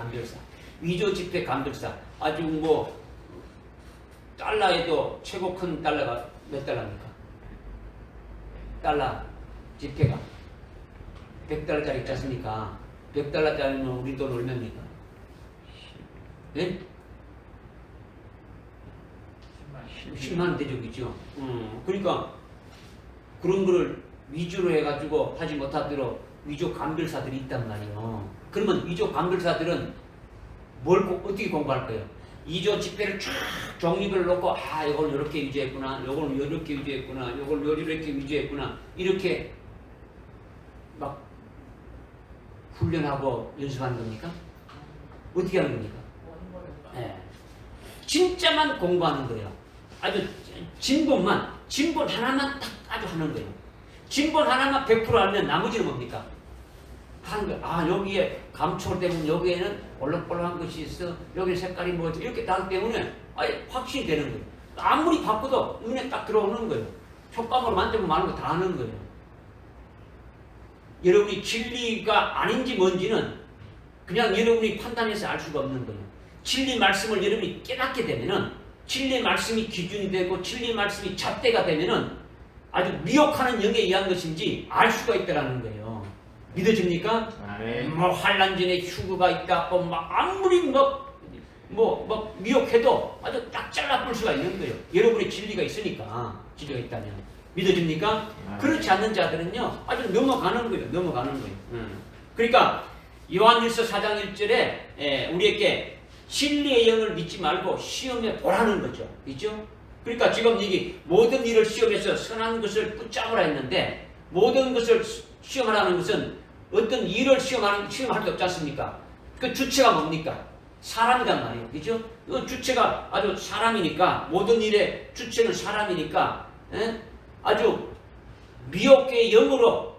감별사. 아주 뭐 달러에도 최고 큰 달러가 몇 달러입니까? 달러 집회가 100달러짜리 있지 않습니까? 100달러짜리면 우리 돈 얼마입니까? 네? 10만 원 되죠, 그죠? 그러니까 그런 거를 위조로 해가지고 하지 못하도록 위조 감별사들이 있단 말이에요. 그러면 위조 감별사들은 어떻게 공부할 거예요? 위조 집회를 쫙 종류별로 놓고 이걸 이렇게 위조했구나, 이걸 이렇게 위조했구나, 이걸 이렇게 위조했구나 이렇게 막 훈련하고 연습하는 겁니까? 어떻게 하는 겁니까? 네. 진짜만 공부하는 거예요. 아주 진본 하나만 딱 아주 하는 거예요. 진본 하나만 100% 알면 나머지는 뭡니까? 여기에 감초 때문에 여기에는 올록볼록한 것이 있어. 여기 색깔이 뭐 이렇게 나기 때문에 확신이 되는 거예요. 아무리 바꿔도 눈에 딱 들어오는 거예요. 촉감으로 만져보면 많은 거 다 아는 거예요. 여러분이 진리가 아닌지 뭔지는 그냥 여러분이 판단해서 알 수가 없는 거예요. 진리 말씀을 여러분이 깨닫게 되면은 진리 말씀이 기준이 되고 진리 말씀이 잣대가 되면은 아주 미혹하는 영에 의한 것인지 알 수가 있다라는 거예요. 믿어집니까? 아멘. 뭐 환란전에 휴거가 있다고 막 아무리 뭐 미혹해도 아주 딱 잘라볼 수가 있는 거예요. 여러분의 진리가 있으니까 진리가 있다면 믿어집니까? 그렇지 않는 자들은요 아주 넘어가는 거예요. 그러니까 요한일서 4장 1절에 우리에게 진리의 영을 믿지 말고 시험해 보라는 거죠. 그렇죠? 그러니까 지금 여기 모든 일을 시험해서 선한 것을 붙잡으라 했는데 모든 것을 시험하라는 것은 어떤 일을 시험할 게 없지 않습니까? 그 주체가 뭡니까? 사람이란 말이에요. 그죠? 그 주체가 아주 사람이니까 모든 일의 주체는 사람이니까 아주 미혹의 영으로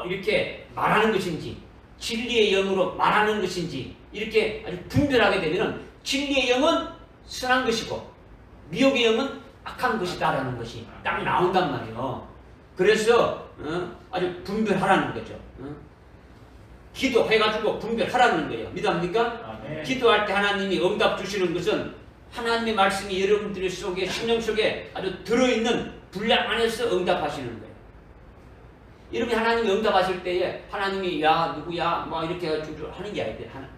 이렇게 말하는 것인지 진리의 영으로 말하는 것인지 이렇게 아주 분별하게 되면 진리의 영은 선한 것이고 미혹의 영은 악한 것이다라는 것이 딱 나온단 말이에요. 그래서 아주 분별하라는 거죠. 기도해가지고 분별하라는 거예요. 믿습니까? 기도할 때 하나님이 응답 주시는 것은 하나님의 말씀이 여러분들 속에 심령 속에 아주 들어있는 분량 안에서 응답하시는 거예요. 여러분이 하나님이 응답하실 때에 하나님이 야 누구야 뭐 이렇게 해가지고 하는 게 아니에요.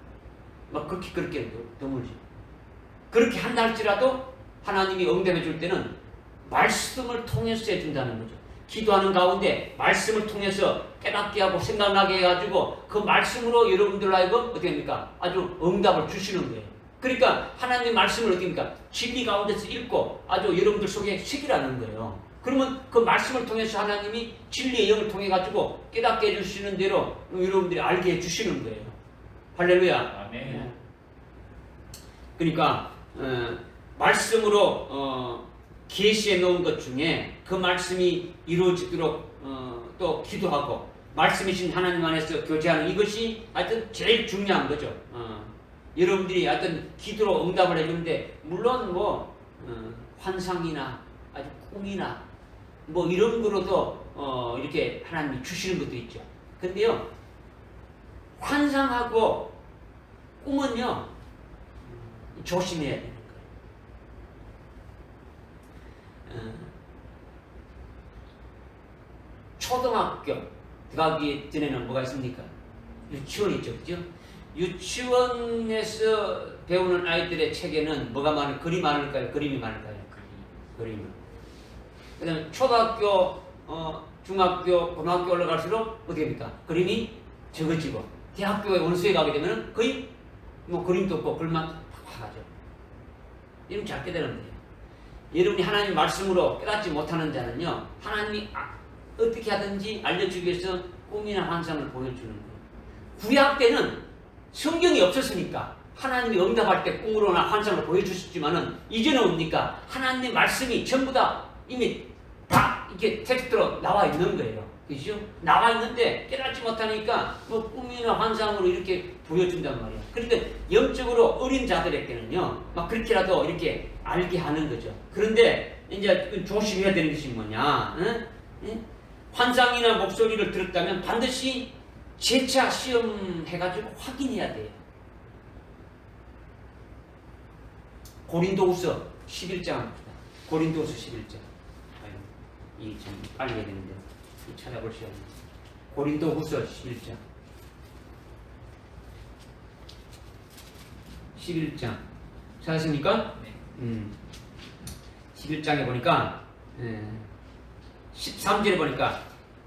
막 그렇게 드물지. 그렇게 한다 할지라도 하나님이 응답해 줄 때는 말씀을 통해서 해준다는 거죠. 기도하는 가운데 말씀을 통해서 깨닫게 하고 생각나게 해가지고 그 말씀으로 여러분들 하여금 어떻게 합니까? 아주 응답을 주시는 거예요. 그러니까 하나님 말씀을 어떻게 합니까? 진리 가운데서 읽고 아주 여러분들 속에 새기라는 거예요. 그러면 그 말씀을 통해서 하나님이 진리의 영을 통해 가지고 깨닫게 해주시는 대로 여러분들이 알게 해주시는 거예요. 할렐루야. 아멘. 그러니까 말씀으로 계시해 놓은 것 중에 그 말씀이 이루어지도록 또 기도하고 말씀이신 하나님 안에서 교제하는 이것이 하여튼 제일 중요한 거죠. 여러분들이 하여튼 기도로 응답을 해주는데 물론 뭐 환상이나 아주 꿈이나 뭐 이런 거로도 이렇게 하나님이 주시는 것도 있죠. 근데요 환상하고 꿈은요 조심해야 되는 거예요. 초등학교 들어가기 전에는 뭐가 있습니까? 유치원 있죠, 그죠? 유치원에서 배우는 아이들의 책에는 뭐가 많을까요? 글이 많을까요? 그림이 많을까요? 그림. 그다음에 초등학교, 중학교, 고등학교 올라갈수록 어떻게 됩니까? 그림이 적어지고 대학교에 원수에 가게 되면 거의 뭐 그림도 없고 글만 팍팍하죠. 이러면 잘 깨달으면 돼요. 여러분이 하나님 말씀으로 깨닫지 못하는 자는요, 하나님이 어떻게 하든지 알려주기 위해서 꿈이나 환상을 보여주는 거예요. 구약 때는 성경이 없었으니까 하나님이 응답할 때 꿈으로나 환상을 보여주셨지만은 이제는 뭡니까? 하나님의 말씀이 전부 다 이미 다 이렇게 텍스트로 나와 있는 거예요. 그죠? 나와 있는데 깨닫지 못하니까 뭐 꿈이나 환상으로 이렇게 보여준단 말이에요. 그러니까 영적으로 어린 자들에게는요, 막 그렇게라도 이렇게 알게 하는 거죠. 그런데 이제 조심해야 되는 것이 뭐냐? 응? 환상이나 목소리를 들었다면 반드시 재차 시험해가지고 확인해야 돼요. 고린도후서 11장, 고린도후서 11장. 이 좀 빨리 해야 되는데 찾아볼 시간이. 고린도후서 11장. 11장. 찾았습니까? 네. 11장에 보니까 13절에 보니까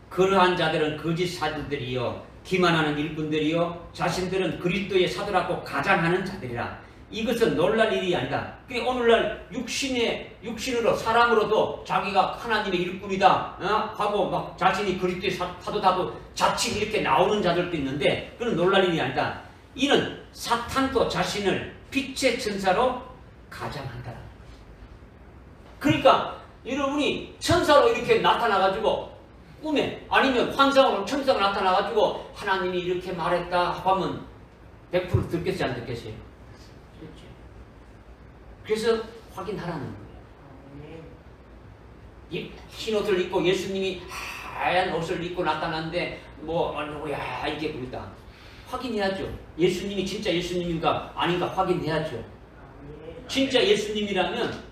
그러한 자들은 거짓 사도들이요 기만하는 일꾼들이요 자신들은 그리스도의 사도라고 가장하는 자들이라. 이것은 놀랄 일이 아니다. 오늘날 육신으로 사람으로도 자기가 하나님의 일꾼이다 하고 막 자신이 그리스도의 사도다고 자칭 이렇게 나오는 자들도 있는데 그건 놀랄 일이 아니다. 이는 사탄도 자신을 빛의 천사로 가장한다. 그러니까 여러분이 천사로 이렇게 나타나가지고 꿈에 아니면 환상으로 천사가 나타나가지고 하나님이 이렇게 말했다 하면 100% 듣겠지 안 듣겠어요? 그렇죠. 그래서 확인하라는 거예요. 이 흰 옷을 입고 예수님이 하얀 옷을 입고 나타났는데 뭐 누구야 이게 그렇다. 확인해야죠. 예수님이 진짜 예수님인가 아닌가 확인해야죠. 진짜 예수님이라면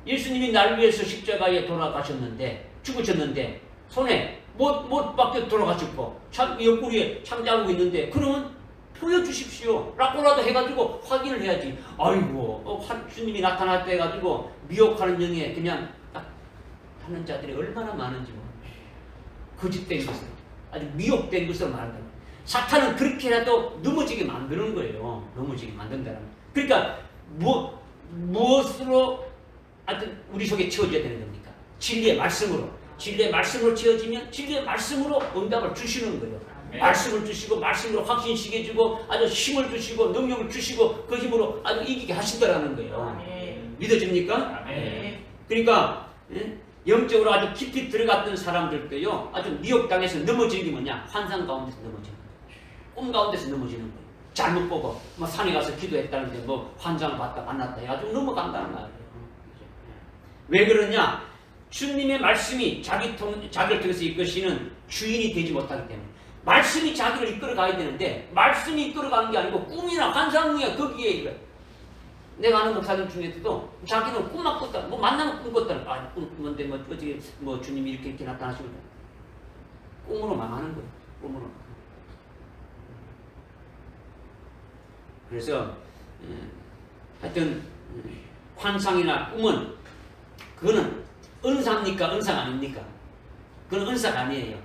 예수님이 나를 위해서 십자가에 돌아가셨는데 죽으셨는데 손에 못 밖에 돌아가셨고 옆구리에 창자국 있는데 그러면 보여주십시오 라고라도 해가지고 확인을 해야지. 아이고 주님이 나타났다 해가지고 미혹하는 영에 그냥 딱 하는 자들이 얼마나 많은지 뭐. 거짓된 것을 아주 미혹된 것을 말한다. 사탄은 그렇게라도 넘어지게 만드는 거예요. 넘어지게 만든다는. 그러니까 무엇으로 하여튼 우리 속에 채워져야 되는 겁니까? 진리의 말씀으로. 진리의 말씀으로 채워지면 진리의 말씀으로 응답을 주시는 거예요. 말씀을 주시고 말씀으로 확신시게 주고 아주 힘을 주시고 능력을 주시고 그 힘으로 아주 이기게 하신다라는 거예요. 믿어집니까? 그러니까 영적으로 아주 깊이 들어갔던 사람들도요 아주 미혹당해서 넘어지는 게 뭐냐? 환상 가운데서 넘어지는 거예요. 꿈 가운데서 넘어지는 거예요. 잘못 보고 뭐 산에 가서 기도했다는데 뭐 환상을 봤다 만났다 해가지고 넘어간다는 말이에요. 왜 그러냐? 주님의 말씀이 자기를 통해서 이끄시는 주인이 되지 못하기 때문에. 말씀이 자기를 이끌어 가야 되는데 말씀이 이끌어 가는 게 아니고 꿈이나 환상이야. 거기에 내가 아는 목사님 중에서도 자기는 꿈만 꿨다. 뭐 만나면 꿈 꿨다. 아, 꿈인데 뭐 어떻게 뭐 주님이 이렇게 나타나시면 꿈으로 망하는 거예요. 꿈으로. 그래서 하여튼 환상이나 꿈은 그거는 은사입니까? 은사가 아닙니까? 그건 은사가 아니에요.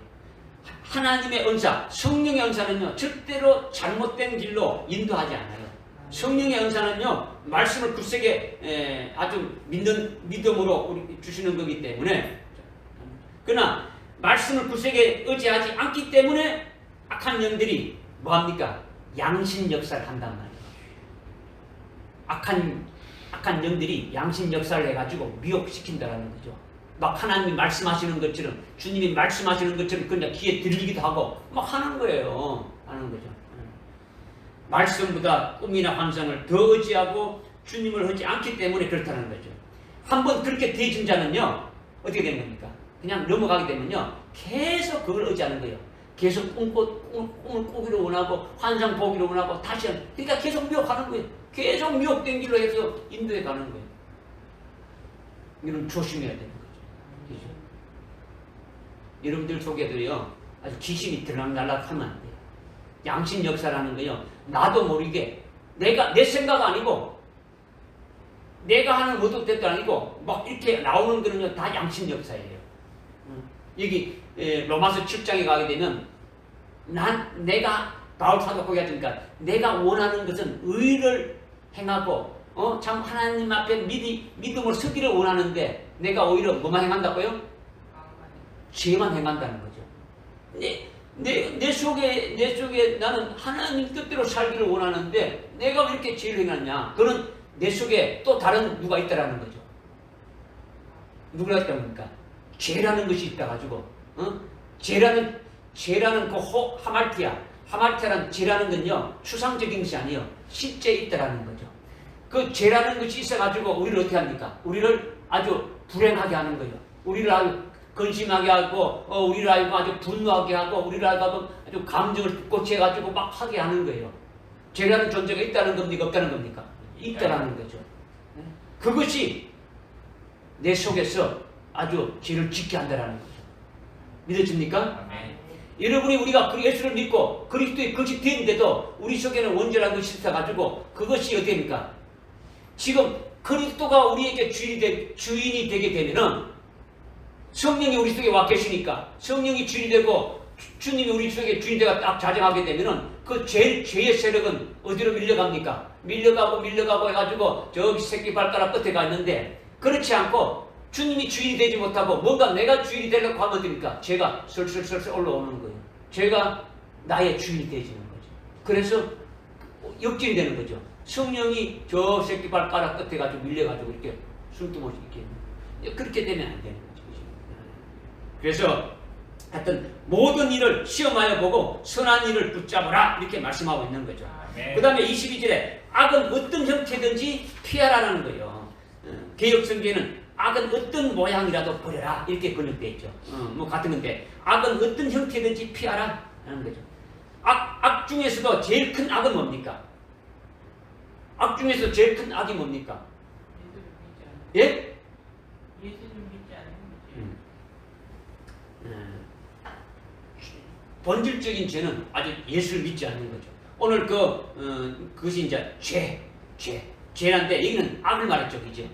하나님의 은사, 성령의 은사는요 절대로 잘못된 길로 인도하지 않아요. 성령의 은사는요 말씀을 굳세게 아주 믿음으로 우리 주시는 거기 때문에, 그러나 말씀을 굳세게 의지하지 않기 때문에 악한 영들이 뭐합니까? 양심 역사를 한단 말이에요. 악한 영들이 양심 역사를 해가지고 미혹시킨다라는 거죠. 막 하나님이 말씀하시는 것처럼, 주님이 말씀하시는 것처럼 그냥 귀에 들리기도 하고 막 하는 거예요. 하는 거죠. 말씀보다 꿈이나 환상을 더 의지하고 주님을 하지 않기 때문에 그렇다는 거죠. 한번 그렇게 되어진 자는요 어떻게 되는 겁니까? 그냥 넘어가게 되면요 계속 그걸 의지하는 거예요. 계속 꿈을 꾸기를 원하고 환상 보기를 원하고 다시 하는, 그러니까 계속 미혹하는 거예요. 계속 미혹된 길로 해서 인도해 가는 거예요. 이런 조심해야 되는 거죠. 그렇죠? 여러분들 속에도요 아주 귀신이 들락날락 하면 안 돼요. 양심 역사라는 거요 나도 모르게 내 생각 아니고 내가 하는 의도 뜻도 아니고 막 이렇게 나오는 거는요 다 양심 역사예요. 여기 로마서 7장에 가게 되면 내가 바울 사도 거기 하니까 내가 원하는 것은 의를 행하고 참 하나님 앞에 믿음으로 서기를 원하는데 내가 오히려 뭐만 행한다고요? 죄만 행한다는 거죠. 내 속에 나는 하나님 뜻대로 살기를 원하는데 내가 왜 이렇게 죄를 행하냐? 그는 내 속에 또 다른 누가 있다라는 거죠. 누구가 있다는 겁니까? 죄라는 것이 있다 가지고 죄라는 그 하말티아라는 죄라는 건요 추상적인 것이 아니에요. 실제 있다라는 거죠. 그 죄라는 것이 있어가지고 우리를 어떻게 합니까? 우리를 아주 불행하게 하는 거예요. 우리를 아주 근심하게 하고 우리를 아주 분노하게 하고 우리를 아주 감정을 돋구쳐가지고 막 하게 하는 거예요. 죄라는 존재가 있다는 겁니까? 없다는 겁니까? 있다라는 거죠. 그것이 내 속에서 아주 죄를 짓게 한다라는 거죠. 믿어집니까? 여러분이 우리가 예수를 믿고 그리스도의 것이 되는데도 우리 속에는 원죄라는 것이 있어가지고 그것이 어떻게 됩니까? 지금 그리스도가 우리에게 주인이 되게 되면은 성령이 우리 속에 와 계시니까 성령이 주인이 되고 주님이 우리 속에 주인이 되가 딱 자정하게 되면은 그 죄의 세력은 어디로 밀려갑니까? 밀려가고 해가지고 저기 새끼 발가락 끝에 가 있는데, 그렇지 않고 주님이 주인이 되지 못하고 뭔가 내가 주인이 되려고 하면 됩니까? 죄가 슬슬 올라오는 거예요. 죄가 나의 주인이 되지는 거죠. 그래서 역진이 되는 거죠. 성령이 저 새끼 발가락 끝에 가지고 밀려가지고 이렇게 숨김없이 이렇게 그렇게 되면 안 되는 거죠. 그래서 하여튼 모든 일을 시험하여 보고 선한 일을 붙잡으라 이렇게 말씀하고 있는 거죠. 그 다음에 22절에 악은 어떤 형태든지 피하라는 거예요. 개혁성경에는 악은 어떤 모양이라도 버려라 이렇게 번역되어 있죠. 뭐 같은 건데 악은 어떤 형태든지 피하라 하는 거죠. 악 중에서도 제일 큰 악은 뭡니까? 악 중에서 제일 큰 악이 뭡니까? 예? 본질적인 죄는 아주 예수를 믿지 않는 거죠. 오늘 그것이 이제 죄란데 여기는 악을 말했죠, 그죠?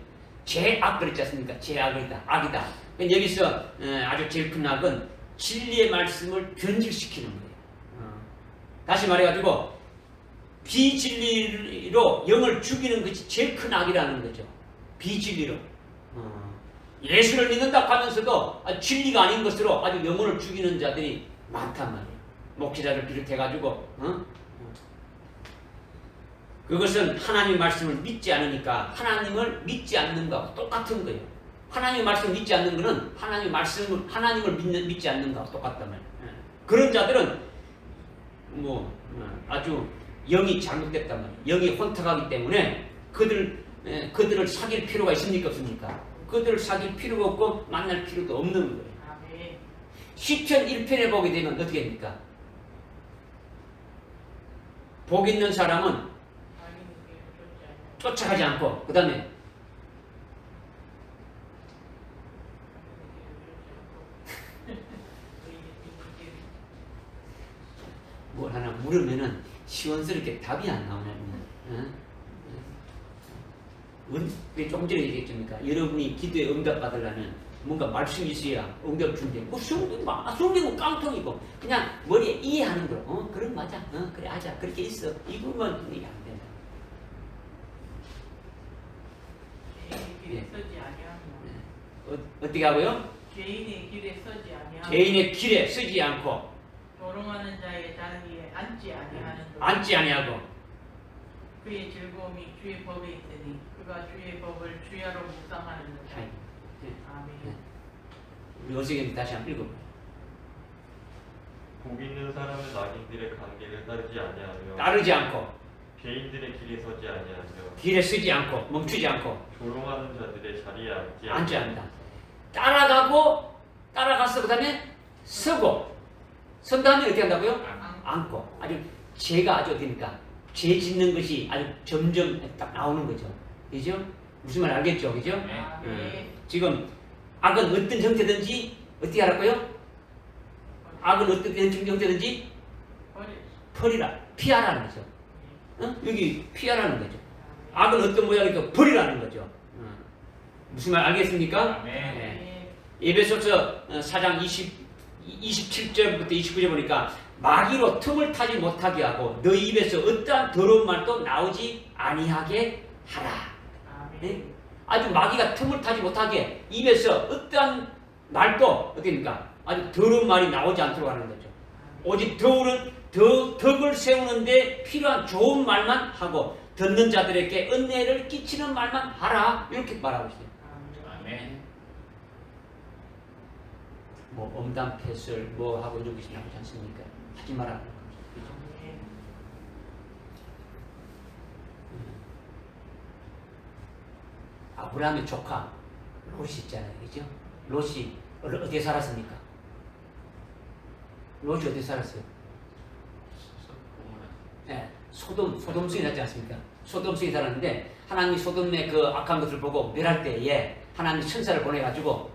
죄악 그랬지 않습니까? 죄악이다, 악이다. 여기서 아주 제일 큰 악은 진리의 말씀을 변질시키는 거예요. 다시 말해가지고 비진리로 영을 죽이는 것이 제일 큰 악이라는 거죠. 비진리로. 예수를 믿는다 하면서도 진리가 아닌 것으로 아주 영혼을 죽이는 자들이 많단 말이에요. 목회자를 비롯해가지고 그것은 하나님의 말씀을 믿지 않으니까 하나님을 믿지 않는 것과 똑같은 거예요. 하나님의 말씀을 믿지 않는 것은 하나님을 믿지 않는 것과 똑같단 말이에요. 그런 자들은 아주 영이 잘못됐단 말이에요. 영이 혼탁하기 때문에 그들을 사귈 필요가 있습니까? 없습니까? 그들을 사귈 필요가 없고 만날 필요도 없는 거예요. 시편 1편에 보게 되면 어떻게 됩니까? 복 있는 사람은 쫓아가지 않고 그 다음에 뭘 하나 물으면은 시원스럽게 답이 안 나오냐면, 조금 전에 얘기했습니까? 여러분이 기도에 응답 받으려면 뭔가 말씀이 있어야 응답 준대. 뭐 성경은 깡통이고 그냥 머리에 이해하는 거. 그럼 맞아. 그래 하자. 그렇게 있어. 이거만 이해 안 된다. 길에 서지 아니하며 어떻게 하고요? 개인의 길에 서지 아니하며 개인의 길에 서지 않고 조롱하는 자의 자리에 앉지 아니하는 것 앉지 아니하고 그의 즐거움이 주의 법에 있으니 그가 주의 법을 주야로 묵상하는 것. 아멘. 우리 어색이 다시 한번 읽어봐요. 복 있는 사람은 악인들의 관계를 따르지 따르지 않고 개인들의 길에 서지 아니하며 길에 서지 않고 멈추지 않고 조롱하는 자들의 자리에 앉지 않는다. 따라가서 그 다음에 서고 선 다음에 어떻게 한다고요? 앉고. 아주 죄가 아주 어디니까 죄 짓는 것이 아주 점점 딱 나오는 거죠. 그죠? 무슨 말 알겠죠? 그죠? 지금 악은 어떤 형태든지 어떻게 하라고요? 악은 어떤 형태든지 피하라는 거죠. 여기 피하라는 거죠. 악은 어떤 모양이니까 버리라는 거죠. 무슨 말 알겠습니까? 네. 에베소서 4장 27절부터 29절 보니까 마귀로 틈을 타지 못하게 하고 너희 입에서 어떠한 더러운 말도 나오지 아니하게 하라. 네? 아주 마귀가 틈을 타지 못하게 입에서 어떠한 말도 어떻습니까? 아주 더러운 말이 나오지 않도록 하는 거죠. 오직 덕을 세우는데 필요한 좋은 말만 하고 듣는 자들에게 은혜를 끼치는 말만 하라. 이렇게 말하고 있어요. 아멘. 뭐 엄담 패설 뭐 하고 이런 것이 나오지 않습니까? 하지 말라는 거죠. 아브라함의 조카 롯이 있잖아요, 그죠? 롯이 어디에 살았습니까? 롯이 어디에 살았어요? 네, 소돔성이 났지 않습니까? 소돔성이 살았는데 하나님이 소돔의 그 악한 것을 보고 멸할 때에 하나님이 천사를 보내가지고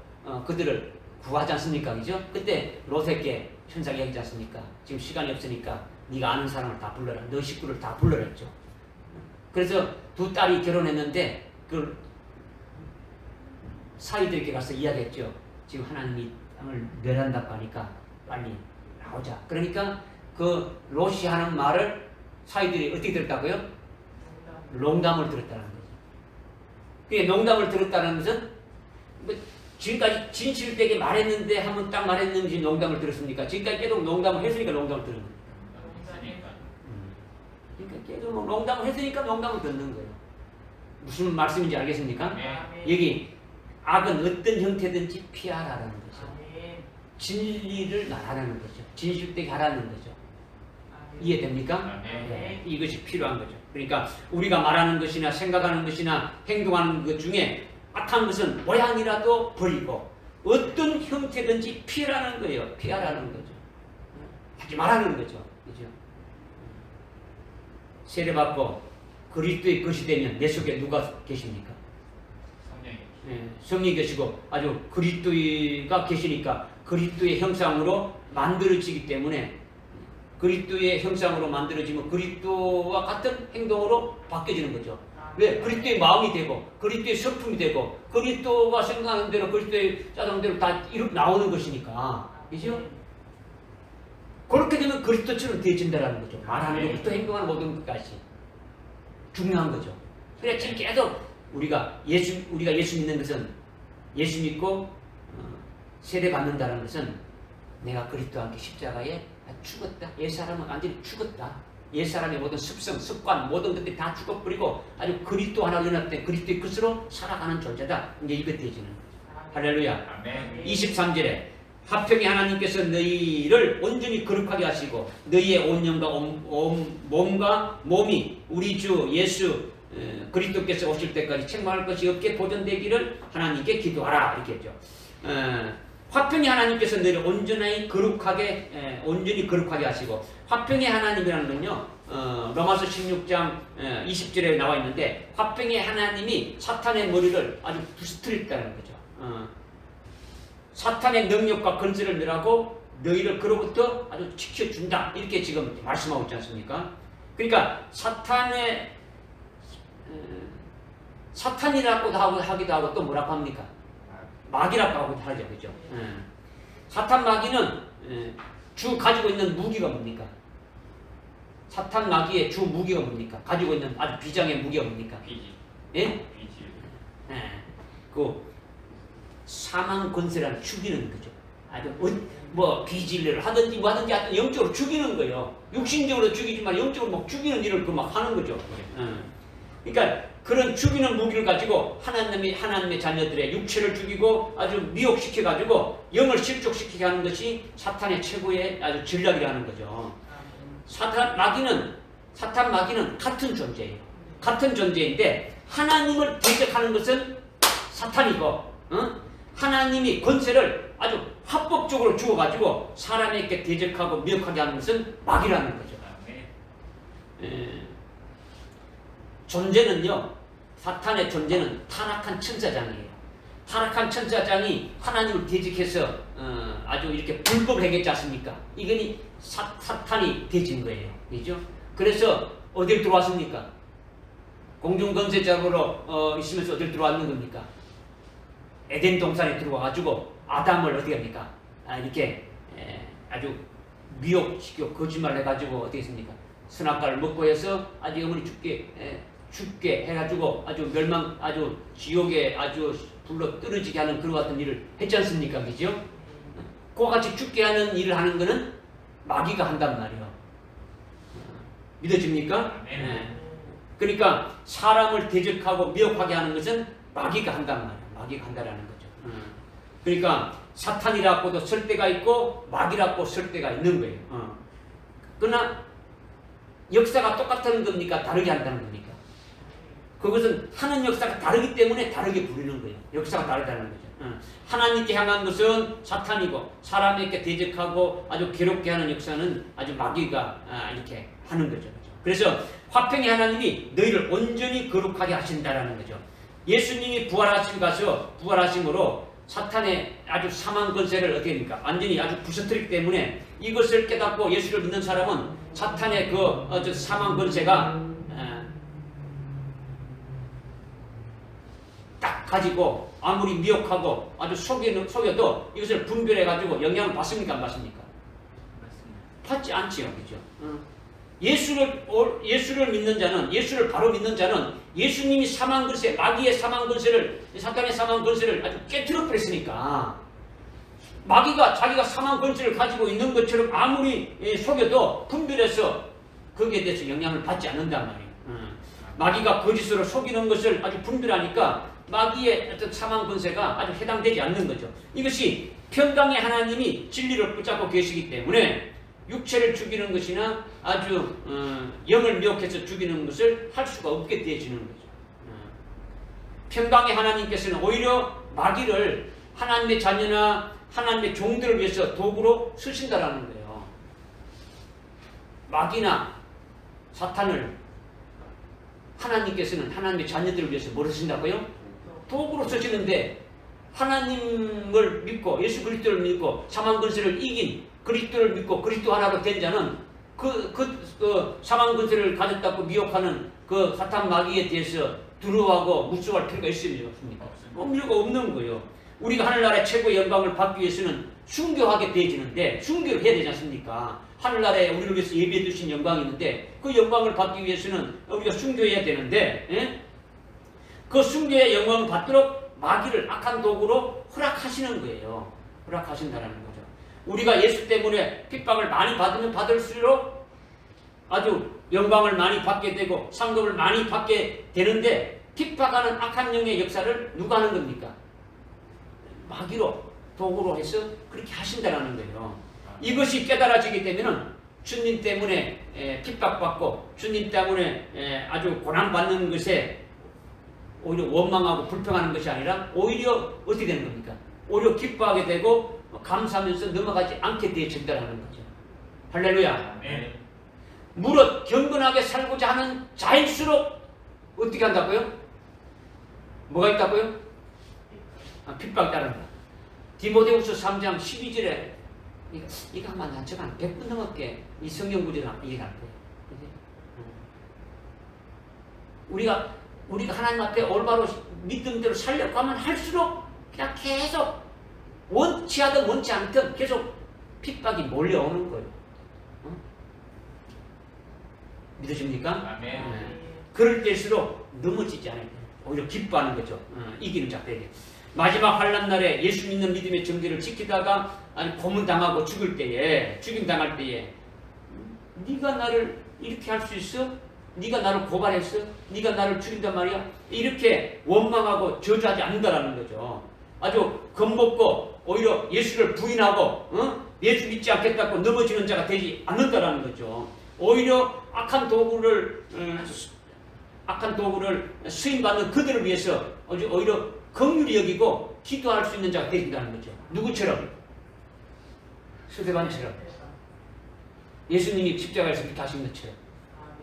그들을 구하지 않습니까? 그죠? 그때 롯에게 천사가 얘기하지 않습니까? 지금 시간이 없으니까 네가 아는 사람을 다 불러라. 너 식구를 다 불러라 했죠. 그래서 두 딸이 결혼했는데 그 사위들에게 가서 이야기했죠. 지금 하나님이 땅을 멸한다고 하니까 빨리 나오자. 그러니까 그 롯이 하는 말을 사위들이 어떻게 들었다고요? 농담을 들었다는 거죠. 그게 농담을 들었다는 것은 뭐 지금까지 진실되게 말했는데 한번 딱 말했는지 농담을 들었습니까? 지금까지 계속 농담을 했으니까 농담을 들은 겁니다. 그러니까 계속 농담을 했으니까 농담을 듣는 거예요. 무슨 말씀인지 알겠습니까? 여기 악은 어떤 형태든지 피하라는 거죠. 진리를 말하라는 거죠. 진실되게 하라는 거죠. 이해됩니까? 네, 이것이 필요한 거죠. 그러니까 우리가 말하는 것이나 생각하는 것이나 행동하는 것 중에 악한 것은 모양이라도 버리고 어떤 형태든지 피하라는 거예요. 피하라는 거죠. 하지 말라는 거죠. 그죠? 세례받고 그리스도의 것이 되면 내 속에 누가 계십니까? 성령이 계시고 아주 그리스도가 계시니까 그리스도의 형상으로 만들어지기 때문에 그리스도의 형상으로 만들어지면 그리스도와 같은 행동으로 바뀌어지는 거죠. 왜? 그리스도의 마음이 되고 그리스도의 성품이 되고 그리스도가 생각하는 대로 그리스도의 짜장대로 다 이렇게 나오는 것이니까. 그죠? 그렇게 되면 그리스도처럼 되어진다는 거죠. 말하는 것부터 행동하는 모든 것까지 중요한 거죠. 그래 지금 계속 우리가 예수 믿는 것은 예수 믿고 세례 받는다는 것은 내가 그리스도와 함께 십자가에 죽었다. 옛사람은 완전히 죽었다. 옛사람의 모든 습성, 습관, 모든 것들이 다 죽어버리고 아주 그리스도 하나 연합된 그리스도의 것으로 살아가는 존재다. 이제 이것 되어지는 거죠. 할렐루야. 23절에 화평의 하나님께서 너희를 온전히 거룩하게 하시고 너희의 온 영과 몸과 몸이 우리 주 예수 그리스도께서 오실 때까지 책망할 것이 없게 보존되기를 하나님께 기도하라. 이렇게 했죠. 화평의 하나님께서 너희를 온전히 거룩하게 하시고 화평의 하나님이라는 건요 로마서 16장 20절에 나와 있는데 화평의 하나님이 사탄의 머리를 아주 부스트렸다는 거죠. 사탄의 능력과 건설을 멸하고 너희를 그로부터 아주 지켜준다. 이렇게 지금 말씀하고 있지 않습니까? 그러니까 사탄이라고도 하기도 하고 또 뭐라고 합니까? 마귀라고 하기도 하죠, 그죠? 사탄 마귀는 주 가지고 있는 무기가 뭡니까? 사탄 마귀의 주 무기가 뭡니까? 가지고 있는 아주 비장의 무기가 뭡니까? 비지. 예? 비지. 그 사망 권세라는 죽이는 거죠. 아주 비질을 하든지 뭐 하든지 하여튼 영적으로 죽이는 거예요. 육신적으로 죽이지만 영적으로 막 죽이는 일을 막 하는 거죠. 그러니까 그런 죽이는 무기를 가지고 하나님의 자녀들의 육체를 죽이고 아주 미혹시켜 가지고 영을 실족시키게 하는 것이 사탄의 최고의 아주 전략이라는 거죠. 사탄 마귀는 같은 존재예요. 같은 존재인데 하나님을 대적하는 것은 사탄이고, 하나님이 권세를 아주 합법적으로 주어가지고 사람에게 대적하고 미혹하게 하는 것은 마귀라는 거죠. 존재는요, 사탄의 존재는 타락한 천사장이에요. 타락한 천사장이 하나님을 대적해서 아주 이렇게 불법을 행했지 않습니까? 이거니 사탄이 대진 거예요. 그죠? 그래서 어딜 들어왔습니까? 공중권세자로 있으면서 어딜 들어왔는 겁니까? 에덴 동산에 들어와가지고 아담을 어떻게 합니까? 이렇게 아주 미혹시키고 거짓말을 해가지고 어떻게 했습니까? 선악과를 먹고 해서 아주 영원히 죽게 해가지고 아주 지옥에 아주 불러 떨어지게 하는 그와 같은 일을 했지 않습니까? 그죠? 그와 같이 죽게 하는 일을 하는 거는 마귀가 한단 말이에요. 믿어집니까? 그러니까 사람을 대적하고 미혹하게 하는 것은 마귀가 한단 말이에요. 마귀가 한다라는 거죠. 그러니까 사탄이라고도 쓸 때가 있고 마귀라고 쓸 때가 있는 거예요. 그러나 역사가 똑같은 겁니까? 다르게 한다는 겁니까? 그것은 하는 역사가 다르기 때문에 다르게 부르는 거예요. 역사가 다르다는 거죠. 하나님께 향한 것은 사탄이고 사람에게 대적하고 아주 괴롭게 하는 역사는 아주 마귀가 이렇게 하는 거죠. 그래서 화평의 하나님이 너희를 온전히 거룩하게 하신다라는 거죠. 예수님이 부활하심으로 사탄의 아주 사망 권세를 어떻게 합니까? 완전히 아주 부서뜨리기 때문에 이것을 깨닫고 예수를 믿는 사람은 사탄의 그 사망 권세가 딱 가지고 아무리 미혹하고 아주 속여도 이것을 분별해가지고 영향을 받습니까? 안 받습니까? 받지 않지요. 그죠? 예수를 믿는 자는, 예수를 바로 믿는 자는 예수님이 사망 권세, 마귀의 사망 권세를, 사탄의 사망 권세를 아주 깨트려 버렸으니까 마귀가 자기가 사망 권세를 가지고 있는 것처럼 아무리 속여도 분별해서 거기에 대해서 영향을 받지 않는단 말이에요. 마귀가 거짓으로 속이는 것을 아주 분별하니까 마귀의 어떤 사망 권세가 아주 해당되지 않는 거죠. 이것이 평강의 하나님이 진리를 붙잡고 계시기 때문에 육체를 죽이는 것이나 아주 영을 미혹해서 죽이는 것을 할 수가 없게 되어지는 거죠. 평강의 하나님께서는 오히려 마귀를 하나님의 자녀나 하나님의 종들을 위해서 도구로 쓰신다라는 거예요. 마귀나 사탄을 하나님께서는 하나님의 자녀들을 위해서 뭘 쓰신다고요? 도구로 쓰시는데 하나님을 믿고 예수 그리스도를 믿고 사망 권세를 이긴 그리스도를 믿고 그리스도 하나로 된 자는 그 사망 권세를 가졌다고 미혹하는 그 사탄 마귀에 대해서 두려워하고 무서워할 필요가 있습니까? 필요가 없는 거예요. 우리가 하늘나라의 최고의 영광을 받기 위해서는 순교하게 되어지는데 순교를 해야 되지 않습니까? 하늘나라에 우리를 위해서 예비해 두신 영광이 있는데 그 영광을 받기 위해서는 우리가 순교해야 되는데 그 순교의 영광을 받도록 마귀를 악한 도구로 허락하시는 거예요. 허락하신다는 거죠. 우리가 예수 때문에 핍박을 많이 받으면 받을수록 아주 영광을 많이 받게 되고 상급을 많이 받게 되는데 핍박하는 악한 영의 역사를 누가 하는 겁니까? 마귀로 도구로 해서 그렇게 하신다는 거예요. 이것이 깨달아지게 되면은 주님 때문에 핍박받고 주님 때문에 아주 고난받는 것에 오히려 원망하고 불평하는 것이 아니라 오히려 어떻게 되는 겁니까? 오히려 기뻐하게 되고 감사하면서 넘어가지 않게 되어진다는 거죠. 할렐루야. 무릇 경건하게 살고자 하는 자일수록 어떻게 한다고요? 뭐가 있다고요? 핍박 따른다. 디모데후서 3장 12절에 이거 아마 저가 한 100분 넘게 이 성경 구절을 이해할 거예요. 우리가 하나님 앞에 올바로 믿음대로 살려고 하면 할수록 그냥 계속 원치 하든 원치 않든 계속 핍박이 몰려오는 거예요. 어? 믿으십니까? 아멘. 그럴 때일수록 넘어지지 않아요. 오히려 기뻐하는 거죠. 이기는 자들에게. 마지막 환난 날에 예수 믿는 믿음의 정죄를 지키다가 고문당하고 죽임 당할 때에 네가 나를 이렇게 할 수 있어? 네가 나를 고발했어? 네가 나를 죽인단 말이야? 이렇게 원망하고 저주하지 않는다라는 거죠. 아주 겁먹고 오히려 예수를 부인하고 예수 믿지 않겠다고 넘어지는 자가 되지 않는다라는 거죠. 오히려 악한 도구를 수임받는 그들을 위해서 오히려 긍휼히 여기고 기도할 수 있는 자가 되신다는 거죠. 누구처럼? 스데반처럼. 예수님이 십자가에서 그렇게 하신 것처럼.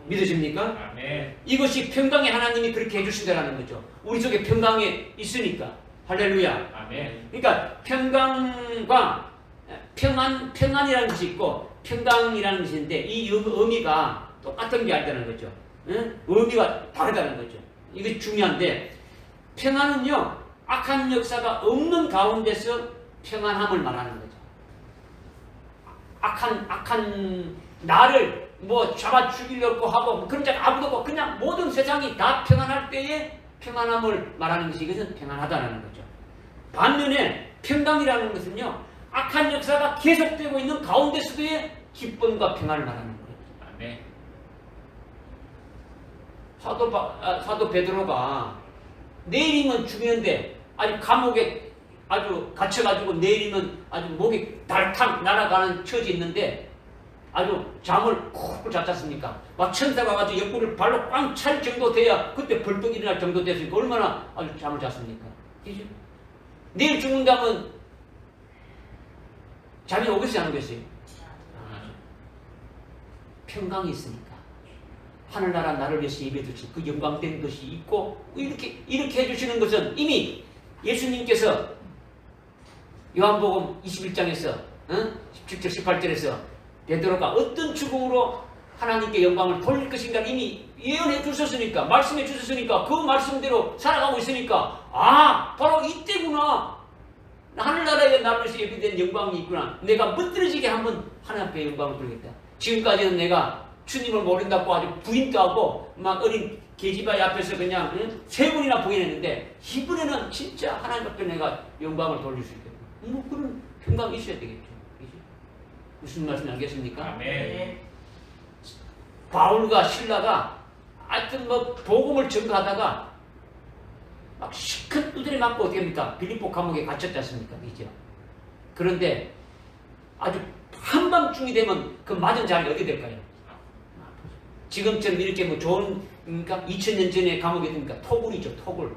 믿으십니까? 아멘. 이것이 평강의 하나님이 그렇게 해주신다는 거죠. 우리 속에 평강이 있으니까. 할렐루야. 아멘. 그러니까 평강과 평안이라는 것이 있고 평강이라는 것이 있는데 이 의미가 똑같은 게 아니다는 거죠. 의미가 다르다는 거죠. 이게 중요한데 평안은요 악한 역사가 없는 가운데서 평안함을 말하는 거죠. 악한 나를 뭐 잡아 죽이려고 하고 그런 자가 아무도 없고 그냥 모든 세상이 다 평안할 때에 평안함을 말하는 것이 이것은 평안하다는 거죠. 반면에 평강이라는 것은요 악한 역사가 계속되고 있는 가운데서도의 기쁨과 평안을 말하는 거예요. 아멘. 사도 베드로가 내일이면 죽이는데 아주 감옥에 아주 갇혀가지고 내일이면 아주 목이 달탕 날아가는 처지에 있는데 아주 잠을 콕 잤지 않습니까? 막 천사가 가지고 옆구리를 발로 꽝 찰 정도 돼야 그때 벌떡 일어날 정도 됐으니까 얼마나 아주 잠을 잤습니까? 그죠? 내일 죽는다면 잠이 오겠어요 안 오겠어요? 평강이 있으니까 하늘나라 나를 위해서 예배드린 그 영광된 것이 있고 이렇게 해주시는 것은 이미 예수님께서 요한복음 21장에서 17절 18절에서 베드로가 어떤 죽음으로 하나님께 영광을 돌릴 것인가 이미 예언해 주셨으니까 말씀해 주셨으니까 그 말씀대로 살아가고 있으니까 바로 이때구나 하늘나라에 나를 위해서 예비된 영광이 있구나 내가 멋들어지게 한번 하나님 앞에 영광을 돌리겠다. 지금까지는 내가 주님을 모른다고 아주 부인도 하고 막 어린 계집아이 앞에서 그냥 3번이나 부인했는데 이번에는 진짜 하나님 앞에 내가 영광을 돌릴 수 있겠다. 뭐 그런 평강이 있어야 되겠죠. 그죠? 무슨 말씀 알겠습니까? 아멘. 바울과 신라가 하여튼 뭐 복음을 전가하다가 막 시큰 두드려 맞고 어떻게 합니까? 빌립보 감옥에 갇혔지 않습니까? 그죠? 그런데 아주 한밤중이 되면 그 맞은 자리가 어디 될까요? 지금처럼 이렇게 뭐 좋은 그러니까 2000년 전에 감옥에 드니까 토굴이죠. 토굴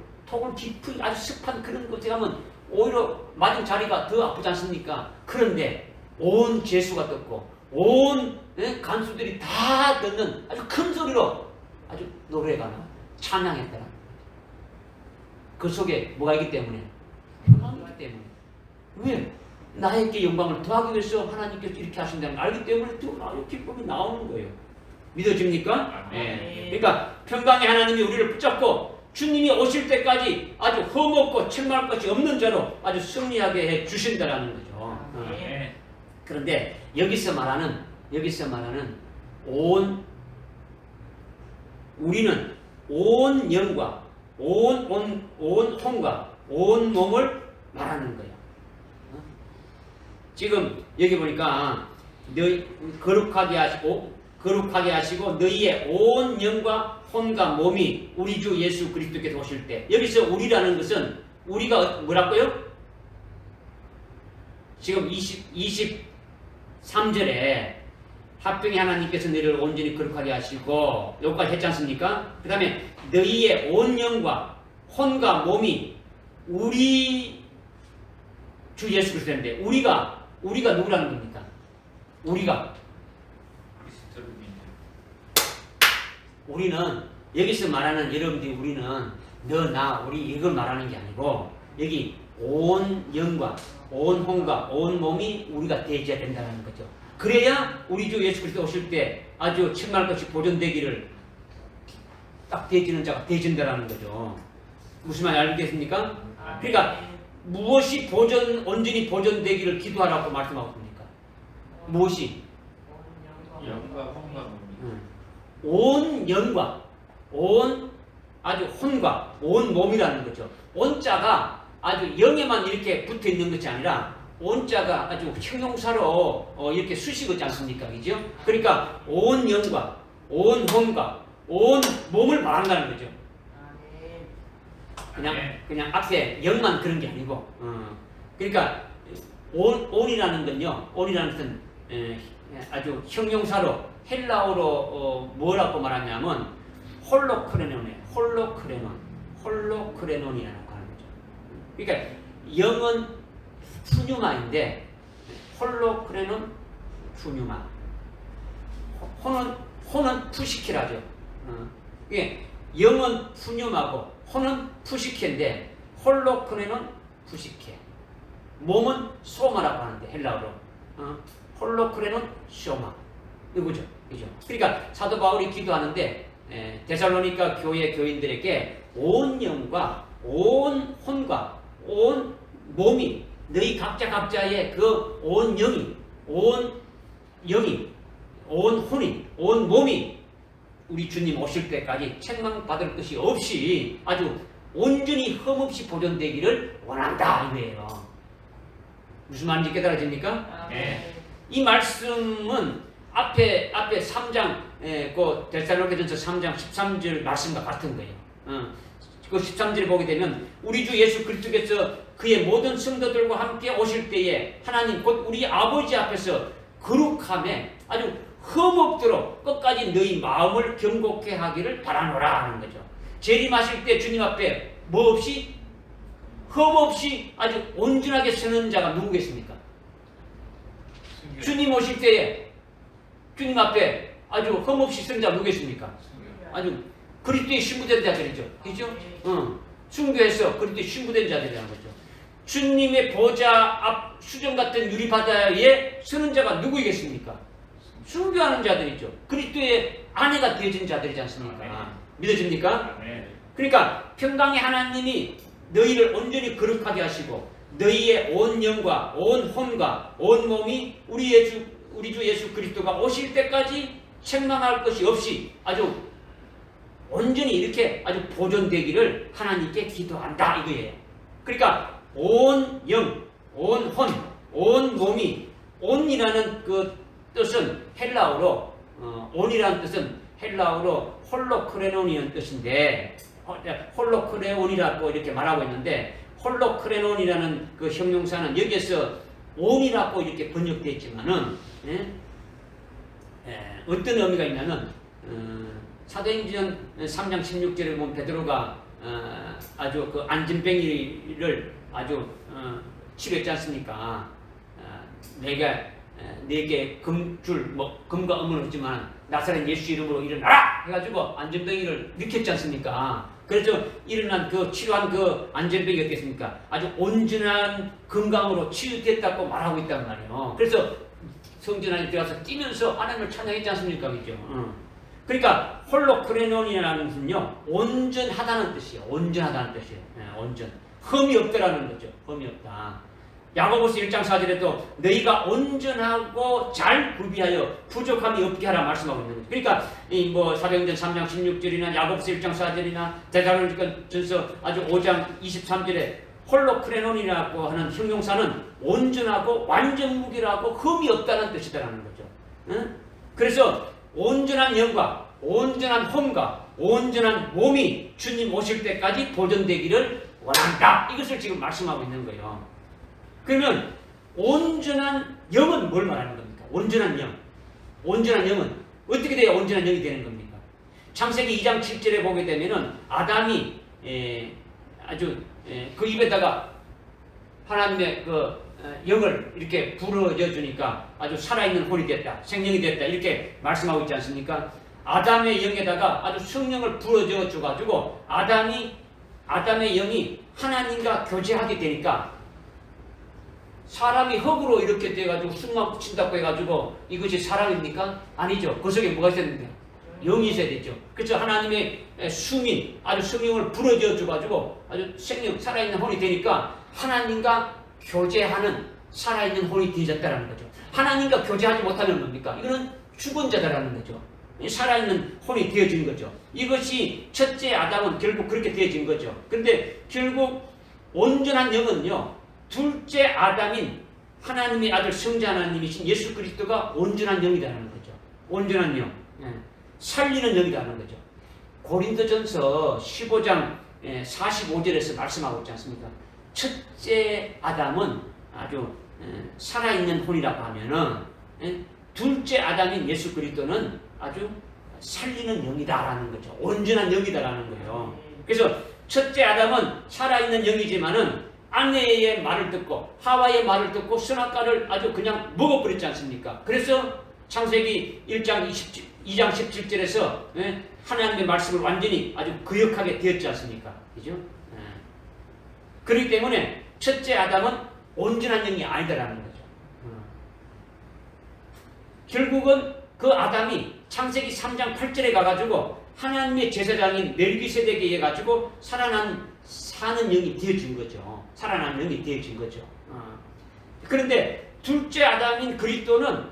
깊은 아주 습한 그런 곳에 가면 오히려 맞은 자리가 더 아프지 않습니까? 그런데 온 제수가 떴고 온 간수들이 다 듣는 아주 큰 소리로 아주 노래가 나와 찬양했더라. 그 속에 뭐가 있기 때문에? 평강이 있기 때문에. 왜? 나에게 영광을 더하기 위해서 하나님께서 이렇게 하신다는 걸 알기 때문에 또 아주 기쁨이 나오는 거예요. 믿어집니까? 네. 그러니까 평강의 하나님이 우리를 붙잡고 주님이 오실 때까지 아주 흠없고 책망할 것이 없는 자로 아주 승리하게 해 주신다라는 거죠. 네. 그런데 여기서 말하는 우리는 온 영과 온 혼과 온 몸을 말하는 거예요. 지금 여기 보니까 너희 거룩하게 하시고 너희의 온 영과 혼과 몸이 우리 주 예수 그리스도께서 오실 때 여기서 우리라는 것은 우리가 뭐라고요? 지금 23절에 합병의 하나님께서 너희를 온전히 거룩하게 하시고 여기까지 했지 않습니까? 그 다음에 너희의 온 영과 혼과 몸이 우리 주 예수 그리스도인데 우리가 누구라는 겁니까? 우리는 여기서 말하는 여러분들이 우리는 너, 나, 우리 이걸 말하는 게 아니고 여기 온 영과 온 혼과 온 몸이 우리가 되어야 된다는 거죠. 그래야 우리 주 예수 그리스도 오실 때 아주 천만 것이 보존되기를 딱 대지는 자가 대진다라는 거죠. 무슨 말인지 알겠습니까? 그러니까 무엇이 온전히 보존되기를 기도하라고 말씀하고 있습니까? 무엇이? 영과 혼과 몸이. 온 영과 아주 혼과 온 몸이라는 거죠. 온자가 아주 영에만 이렇게 붙어 있는 것이 아니라 온자가 아주 형용사로 이렇게 수식어 있지 않습니까? 그죠? 그러니까 온 영과 온 혼과 온 몸을 말한다는 거죠. 그냥 앞에 영만 그런 게 아니고, 그러니까 온이라는 건요, 온이라는 것은 아주 형용사로 헬라어로 뭐라고 말하냐면 홀로크레논이에요. 홀로크레논이라고 하는 거죠. 그러니까 영은 푸뉴마인데 홀로크레논 푸뉴마. 혼은 푸시키라죠. 이게 영은 푸뉴마고 혼은 푸시케인데 홀로크레논 푸시케. 몸은 소마라고 하는데 헬라어로 홀로크레논 쇼마. 이거죠. 그죠? 그러니까 사도 바울이 기도하는데 데살로니가 교회 교인들에게 온 영과 온 혼과 온 몸이 너희 각자의 그 온 영이 온 혼이 온 몸이 우리 주님 오실 때까지 책망받을 것이 없이 아주 온전히 흠없이 보존되기를 원한다 이거예요. 무슨 말인지 깨달아집니까? 네. 이 말씀은 앞에 3장 그 데살로니가전서 3장 13절 말씀과 같은 거예요. 그 13절을 보게 되면 우리 주 예수 그리스도께서 그의 모든 성도들과 함께 오실 때에 하나님 곧 우리 아버지 앞에서 거룩함에 아주 흠없도록 끝까지 너희 마음을 경고케 하기를 바라노라 하는 거죠. 재림하실 때 주님 앞에 뭐 없이 흠없이 아주 온전하게 서는 자가 누구겠습니까? 주님 오실 때에 주님 앞에 아주 흠없이 서는 자가 누구겠습니까? 아주 그리스도의 신부된 자들이죠. 그죠? 순교해서 그리스도의 신부된 자들이라는 거죠. 주님의 보좌 앞 수정 같은 유리바다에 서는 자가 누구이겠습니까? 순교하는 자들이죠. 그리스도의 아내가 되어진 자들이지 않습니까? 믿어집니까? 그러니까 평강의 하나님이 너희를 온전히 거룩하게 하시고 너희의 온 영과 온 혼과 온 몸이 우리 주 예수 그리스도가 오실 때까지 책망할 것이 없이 아주 온전히 이렇게 아주 보존되기를 하나님께 기도한다 이거예요. 그러니까 온 영, 온 혼, 온 몸이 온이라는 그 뜻은 헬라어로 온이라는 뜻은 헬라어로 홀로크레논이라는 뜻인데 홀로크레온이라고 이렇게 말하고 있는데 홀로크레논이라는 그 형용사는 여기에서 온이라고 이렇게 번역되어 있지만은 어떤 의미가 있냐면 사도행전 3장 16절에 보면 베드로가 아주 그 안진뱅이를 아주 치료했지 않습니까? 내게 금과 은을 했지만 나사렛 예수 이름으로 일어나라 해가지고 안전뱅이를 일으켰지 않습니까? 그래서 일어난 그 치료한 그 안전뱅이 어땠습니까? 아주 온전한 건강으로 치유됐다고 말하고 있단 말이에요. 그래서 성전 안에 들어가서 뛰면서 하나님을 찬양했지 않습니까? 그죠? 그러니까 홀로크레논이라는 것은요 온전하다는 뜻이에요. 온전하다는 뜻이에요. 온전. 흠이 없다라는 거죠. 흠이 없다. 야고보서 1장 4절에도 너희가 온전하고 잘 구비하여 부족함이 없게 하라 말씀하고 있는 거죠. 그러니까 이 뭐 사도행전 3장 16절이나 야고보서 1장 4절이나 데살로니가전서 아주 5장 23절에 홀로크레논이라고 하는 형용사는 온전하고 완전 무결하고 흠이 없다는 뜻이다라는 거죠. 그래서 온전한 영과 온전한 혼과 온전한 몸이 주님 오실 때까지 보존되기를 원한다. 이것을 지금 말씀하고 있는 거예요. 그러면 온전한 영은 뭘 말하는 겁니까? 온전한 영. 온전한 영은 어떻게 돼야 온전한 영이 되는 겁니까? 창세기 2장 7절에 보게 되면은 아담이 아주 그 입에다가 하나님의 그 영을 이렇게 불어줘 주니까 아주 살아있는 혼이 됐다. 생명이 됐다. 이렇게 말씀하고 있지 않습니까? 아담의 영에다가 아주 성령을 불어줘 줘가지고 아담의 영이 하나님과 교제하게 되니까 사람이 흙으로 이렇게 돼가지고 숨만 붙인다고 해가지고 이것이 사람입니까? 아니죠. 그 속에 뭐가 있었는데? 영이 있어야 되죠. 그래서 하나님의 수민, 아주 성령을 불어줘 줘가지고 아주 생명, 살아있는 혼이 되니까 하나님과 교제하는 살아있는 혼이 되어졌다는 거죠. 하나님과 교제하지 못하면 뭡니까? 이거는 죽은 자다라는 거죠. 살아있는 혼이 되어진 거죠. 이것이 첫째 아담은 결국 그렇게 되어진 거죠. 그런데 결국 온전한 영은요, 둘째 아담인 하나님의 아들 성자 하나님이신 예수 그리스도가 온전한 영이라는 거죠. 온전한 영, 살리는 영이라는 거죠. 고린도전서 15장 45절에서 말씀하고 있지 않습니까? 첫째 아담은 아주 살아있는 혼이라고 하면은 둘째 아담인 예수 그리스도는 아주 살리는 영이다라는 거죠. 온전한 영이다라는 거예요. 그래서 첫째 아담은 살아있는 영이지만은 아내의 말을 듣고 하와의 말을 듣고 선악과를 아주 그냥 먹어버렸지 않습니까? 그래서 창세기 2장 17절에서 하나님의 말씀을 완전히 아주 거역하게 되었지 않습니까? 그죠? 그렇기 때문에 첫째 아담은 온전한 영이 아니다라는 거죠. 결국은 그 아담이 창세기 3장 8절에 가가지고 하나님의 제사장인 멜기세덱에 의해 가지고 사는 영이 되어진 거죠. 살아난 영이 되어진 거죠. 그런데 둘째 아담인 그리스도는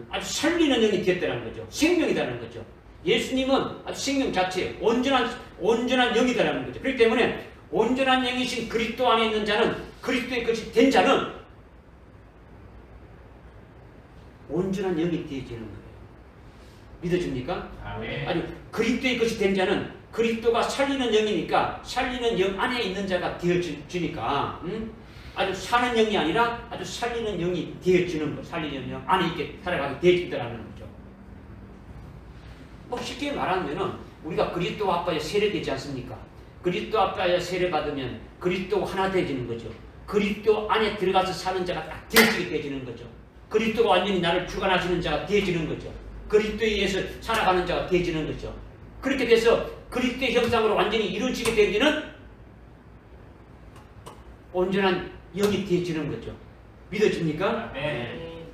아주 살리는 영이 되었다는 거죠. 생명이라는 거죠. 예수님은 아주 생명 자체, 온전한 영이다라는 거죠. 그렇기 때문에 온전한 영이신 그리스도 안에 있는 자는, 그리스도의 것이 된 자는 온전한 영이 되어지는 거예요. 믿어집니까? 아멘. 아주 그리스도의 것이 된 자는 그리스도가 살리는 영이니까 살리는 영 안에 있는 자가 되어지니까 아주 사는 영이 아니라 아주 살리는 영이 되어지는 거, 살리는 영 안에 있게 살아가게 되어진다는 거죠. 뭐 쉽게 말하면은 우리가 그리스도 아빠에 세례되지 않습니까? 그리스도 아빠에 세례받으면 그리스도 하나 되어지는 거죠. 그리스도 안에 들어가서 사는 자가 딱 되어지게 되어지는 거죠. 그리스도가 완전히 나를 주관하시는 자가 되어지는 거죠. 그리스도에 의해서 살아가는 자가 되어지는 거죠. 그렇게 돼서 그리스도의 형상으로 완전히 이루어지게 되기는 온전한 영이 되어지는 거죠. 믿어집니까? 네.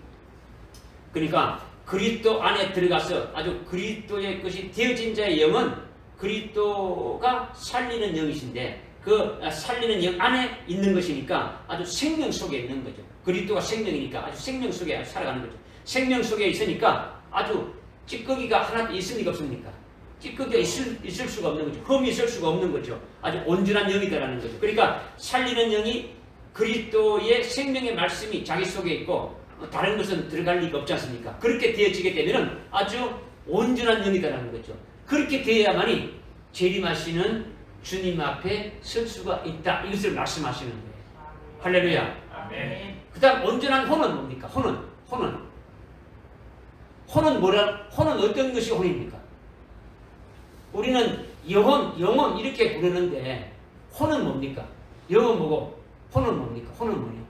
그러니까 그리스도 안에 들어가서 아주 그리스도의 것이 되어진 자의 영은 그리스도가 살리는 영이신데 그 살리는 영 안에 있는 것이니까 아주 생명 속에 있는 거죠. 그리스도가 생명이니까 아주 생명 속에 살아가는 거죠. 생명 속에 있으니까 아주 찌꺼기가 하나도 있습니까 없습니까? 찌꺼기가 있을 수가 없는 거죠. 흠이 있을 수가 없는 거죠. 아주 온전한 영이다라는 거죠. 그러니까 살리는 영이 그리스도의 생명의 말씀이 자기 속에 있고 다른 것은 들어갈 리가 없지 않습니까? 그렇게 되어지게 되면 아주 온전한 영이다라는 거죠. 그렇게 되어야만이 재림하시는 주님 앞에 설 수가 있다. 이것을 말씀하시는 거예요. 할렐루야. 아멘. 그 다음 온전한 혼은 뭡니까? 혼은 뭐라? 혼은 어떤 것이 혼입니까? 우리는 영혼 이렇게 부르는데 혼은 뭡니까? 영은 뭐고 혼은 뭡니까? 혼은 뭐냐?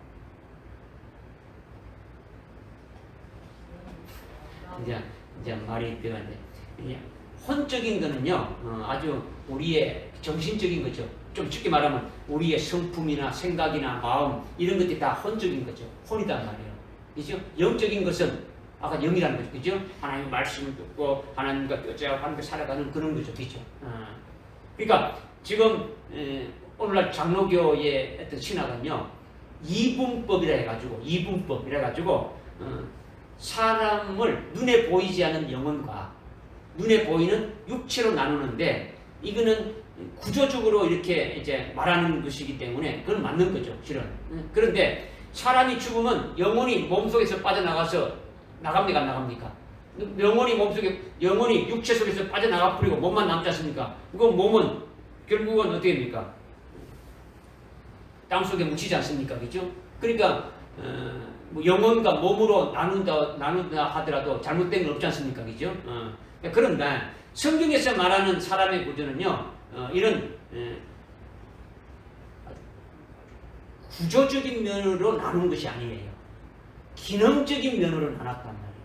이제 말이 필요한데 혼적인 거는요 아주 우리의 정신적인 거죠. 좀 쉽게 말하면 우리의 성품이나 생각이나 마음 이런 것들이 다 혼적인 거죠. 혼이단 말이에요. 그죠? 영적인 것은 아까 영이라는 거죠. 그죠? 하나님 말씀을 듣고 하나님과 교제하고 살아가는 그런 거죠. 그죠? 그러니까 지금 오늘날 장로교의 어떤 신학은요 이분법이라 해가지고 사람을 눈에 보이지 않는 영혼과 눈에 보이는 육체로 나누는데 이거는 구조적으로 이렇게 이제 말하는 것이기 때문에 그건 맞는 거죠, 실은. 그런데 사람이 죽으면 영혼이 몸속에서 빠져나가서 나갑니까, 안 나갑니까? 영혼이 육체 속에서 빠져나가 버리고 몸만 남지 않습니까? 그거 몸은 결국은 어떻게 됩니까? 땅속에 묻히지 않습니까? 그죠? 그러니까 뭐 영혼과 몸으로 나눈다 하더라도 잘못된 건 없지 않습니까? 그죠? 그런데 성경에서 말하는 사람의 구조는요, 이런 구조적인 면으로 나눈 것이 아니에요. 기능적인 면으로 나눴단 말이에요.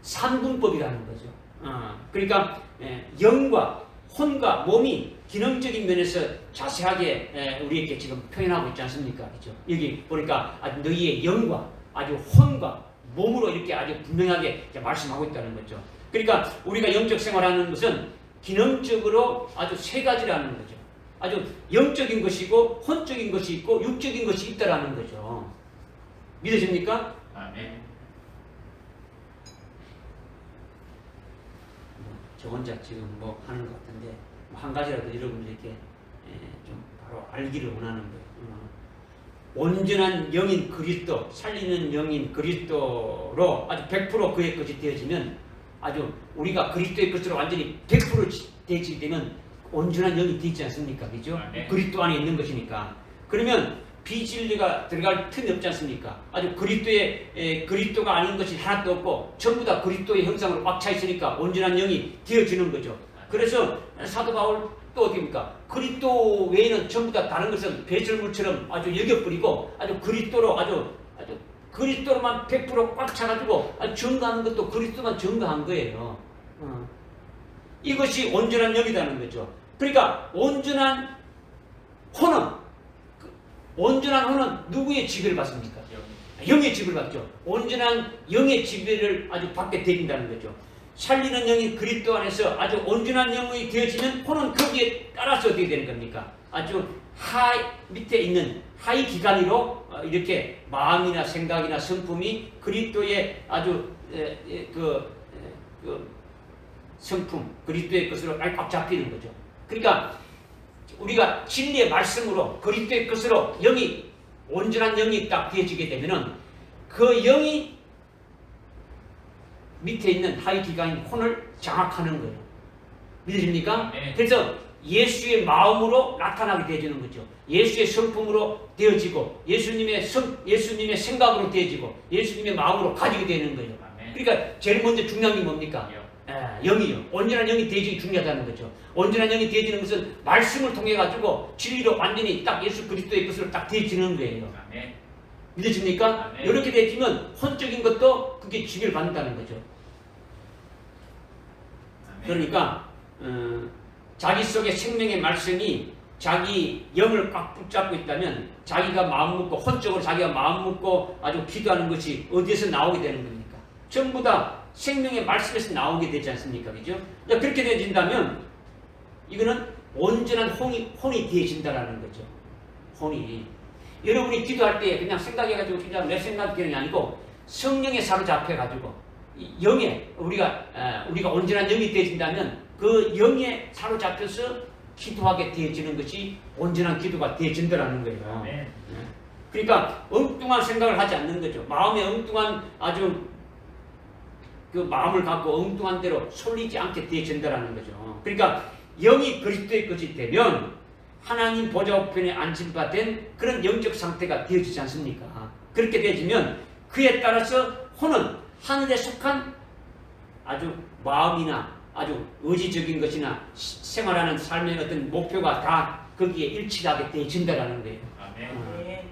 삼분법이라는 거죠. 그러니까 영과 혼과 몸이 기능적인 면에서 자세하게 우리에게 지금 표현하고 있지 않습니까? 그죠? 여기 보니까 아주 너희의 영과 아주 혼과 몸으로 이렇게 아주 분명하게 말씀하고 있다는 거죠. 그러니까 우리가 영적 생활하는 것은 기능적으로 아주 세 가지라는 거죠. 아주 영적인 것이고 혼적인 것이 있고 육적인 것이 있다라는 거죠. 믿으십니까? 아멘. 저 혼자 지금 뭐 하는 것 같은데 한 가지라도 여러분들 이렇게 좀 바로 알기를 원하는 거예요. 온전한 영인 그리스도, 살리는 영인 그리스도로 아주 100% 그의 것이 되어지면 아주 우리가 그리스도의 것으로 완전히 100% 되어지게 되면 온전한 영이 되지 않습니까? 그죠? 네. 그리스도 안에 있는 것이니까. 그러면 비진리가 들어갈 틈이 없지 않습니까? 아주 그리스도가 아닌 것이 하나도 없고 전부 다 그리스도의 형상으로 꽉 차 있으니까 온전한 영이 되어지는 거죠. 그래서 사도 바울 또 어떻습니까? 그리스도 외에는 전부 다 다른 것은 배설물처럼 아주 여겨버리고 아주 그리스도로 아주 그리스도로만 100% 꽉 차가지고 아주 증거하는 것도 그리스도만 증거한 거예요. 이것이 온전한 영이라는 거죠. 그러니까 온전한 혼은 누구의 지배를 받습니까? 영의 지배를 받죠. 온전한 영의 지배를 아주 받게 되린다는 거죠. 살리는 영이 그리스도 안에서 아주 온전한 영이 되어지면 혼은 거기에 따라서 어떻게 되는 겁니까? 아주 밑에 있는 하위 기관으로 이렇게 마음이나 생각이나 성품이 그리스도의 아주 성품, 그리스도의 것으로 꽉 잡히는 거죠. 그러니까 우리가 진리의 말씀으로 그리스도의 것으로 영이 온전한 영이 딱 되어지게 되면은 그 영이 밑에 있는 하위 기관인 혼을 장악하는 거예요. 믿으십니까? 네. 그래서 예수의 마음으로 나타나게 되어지는 거죠. 예수의 성품으로 되어지고 예수님의 생각으로 되어지고 예수님의 마음으로 가지게 되는 거예요. 네. 그러니까 제일 먼저 중요한 게 뭡니까? 영이요. 온전한 영이 되어지기 중요하다는 거죠. 온전한 영이 되어지는 것은 말씀을 통해 가지고 진리로 완전히 딱 예수 그리스도의 것으로 딱 되어지는 거예요. 아멘. 믿으십니까? 아멘. 이렇게 되어지면 혼적인 것도 그게 지배를 받는다는 거죠. 아멘. 그러니까 자기 속에 생명의 말씀이 자기 영을 꽉 붙잡고 있다면 자기가 마음 먹고 혼적으로 자기가 마음 먹고 아주 기도하는 것이 어디에서 나오게 되는 겁니까? 전부 다 생명의 말씀에서 나오게 되지 않습니까? 그죠? 그렇게 되어진다면 이거는 온전한 혼이 되어진다라는 거죠. 혼이. 여러분이 기도할 때 그냥 생각해가지고 그냥 내 생각이 아니고 성령에 사로잡혀가지고 영에 우리가 온전한 영이 되어진다면 그 영에 사로잡혀서 기도하게 되어지는 것이 온전한 기도가 되어진다라는 거예요. 아멘. 그러니까 엉뚱한 생각을 하지 않는 거죠. 마음에 엉뚱한 아주 그 마음을 갖고 엉뚱한 대로 쏠리지 않게 되어진다라는 거죠. 그러니까 영이 그리스도의 것이 되면 하나님 보좌 우편에 앉힌 바 된 그런 영적 상태가 되어지지 않습니까? 그렇게 되어지면 그에 따라서 혼은 하늘에 속한 아주 마음이나 아주 의지적인 것이나 생활하는 삶의 어떤 목표가 다 거기에 일치하게 되어진다라는 거예요. 아멘.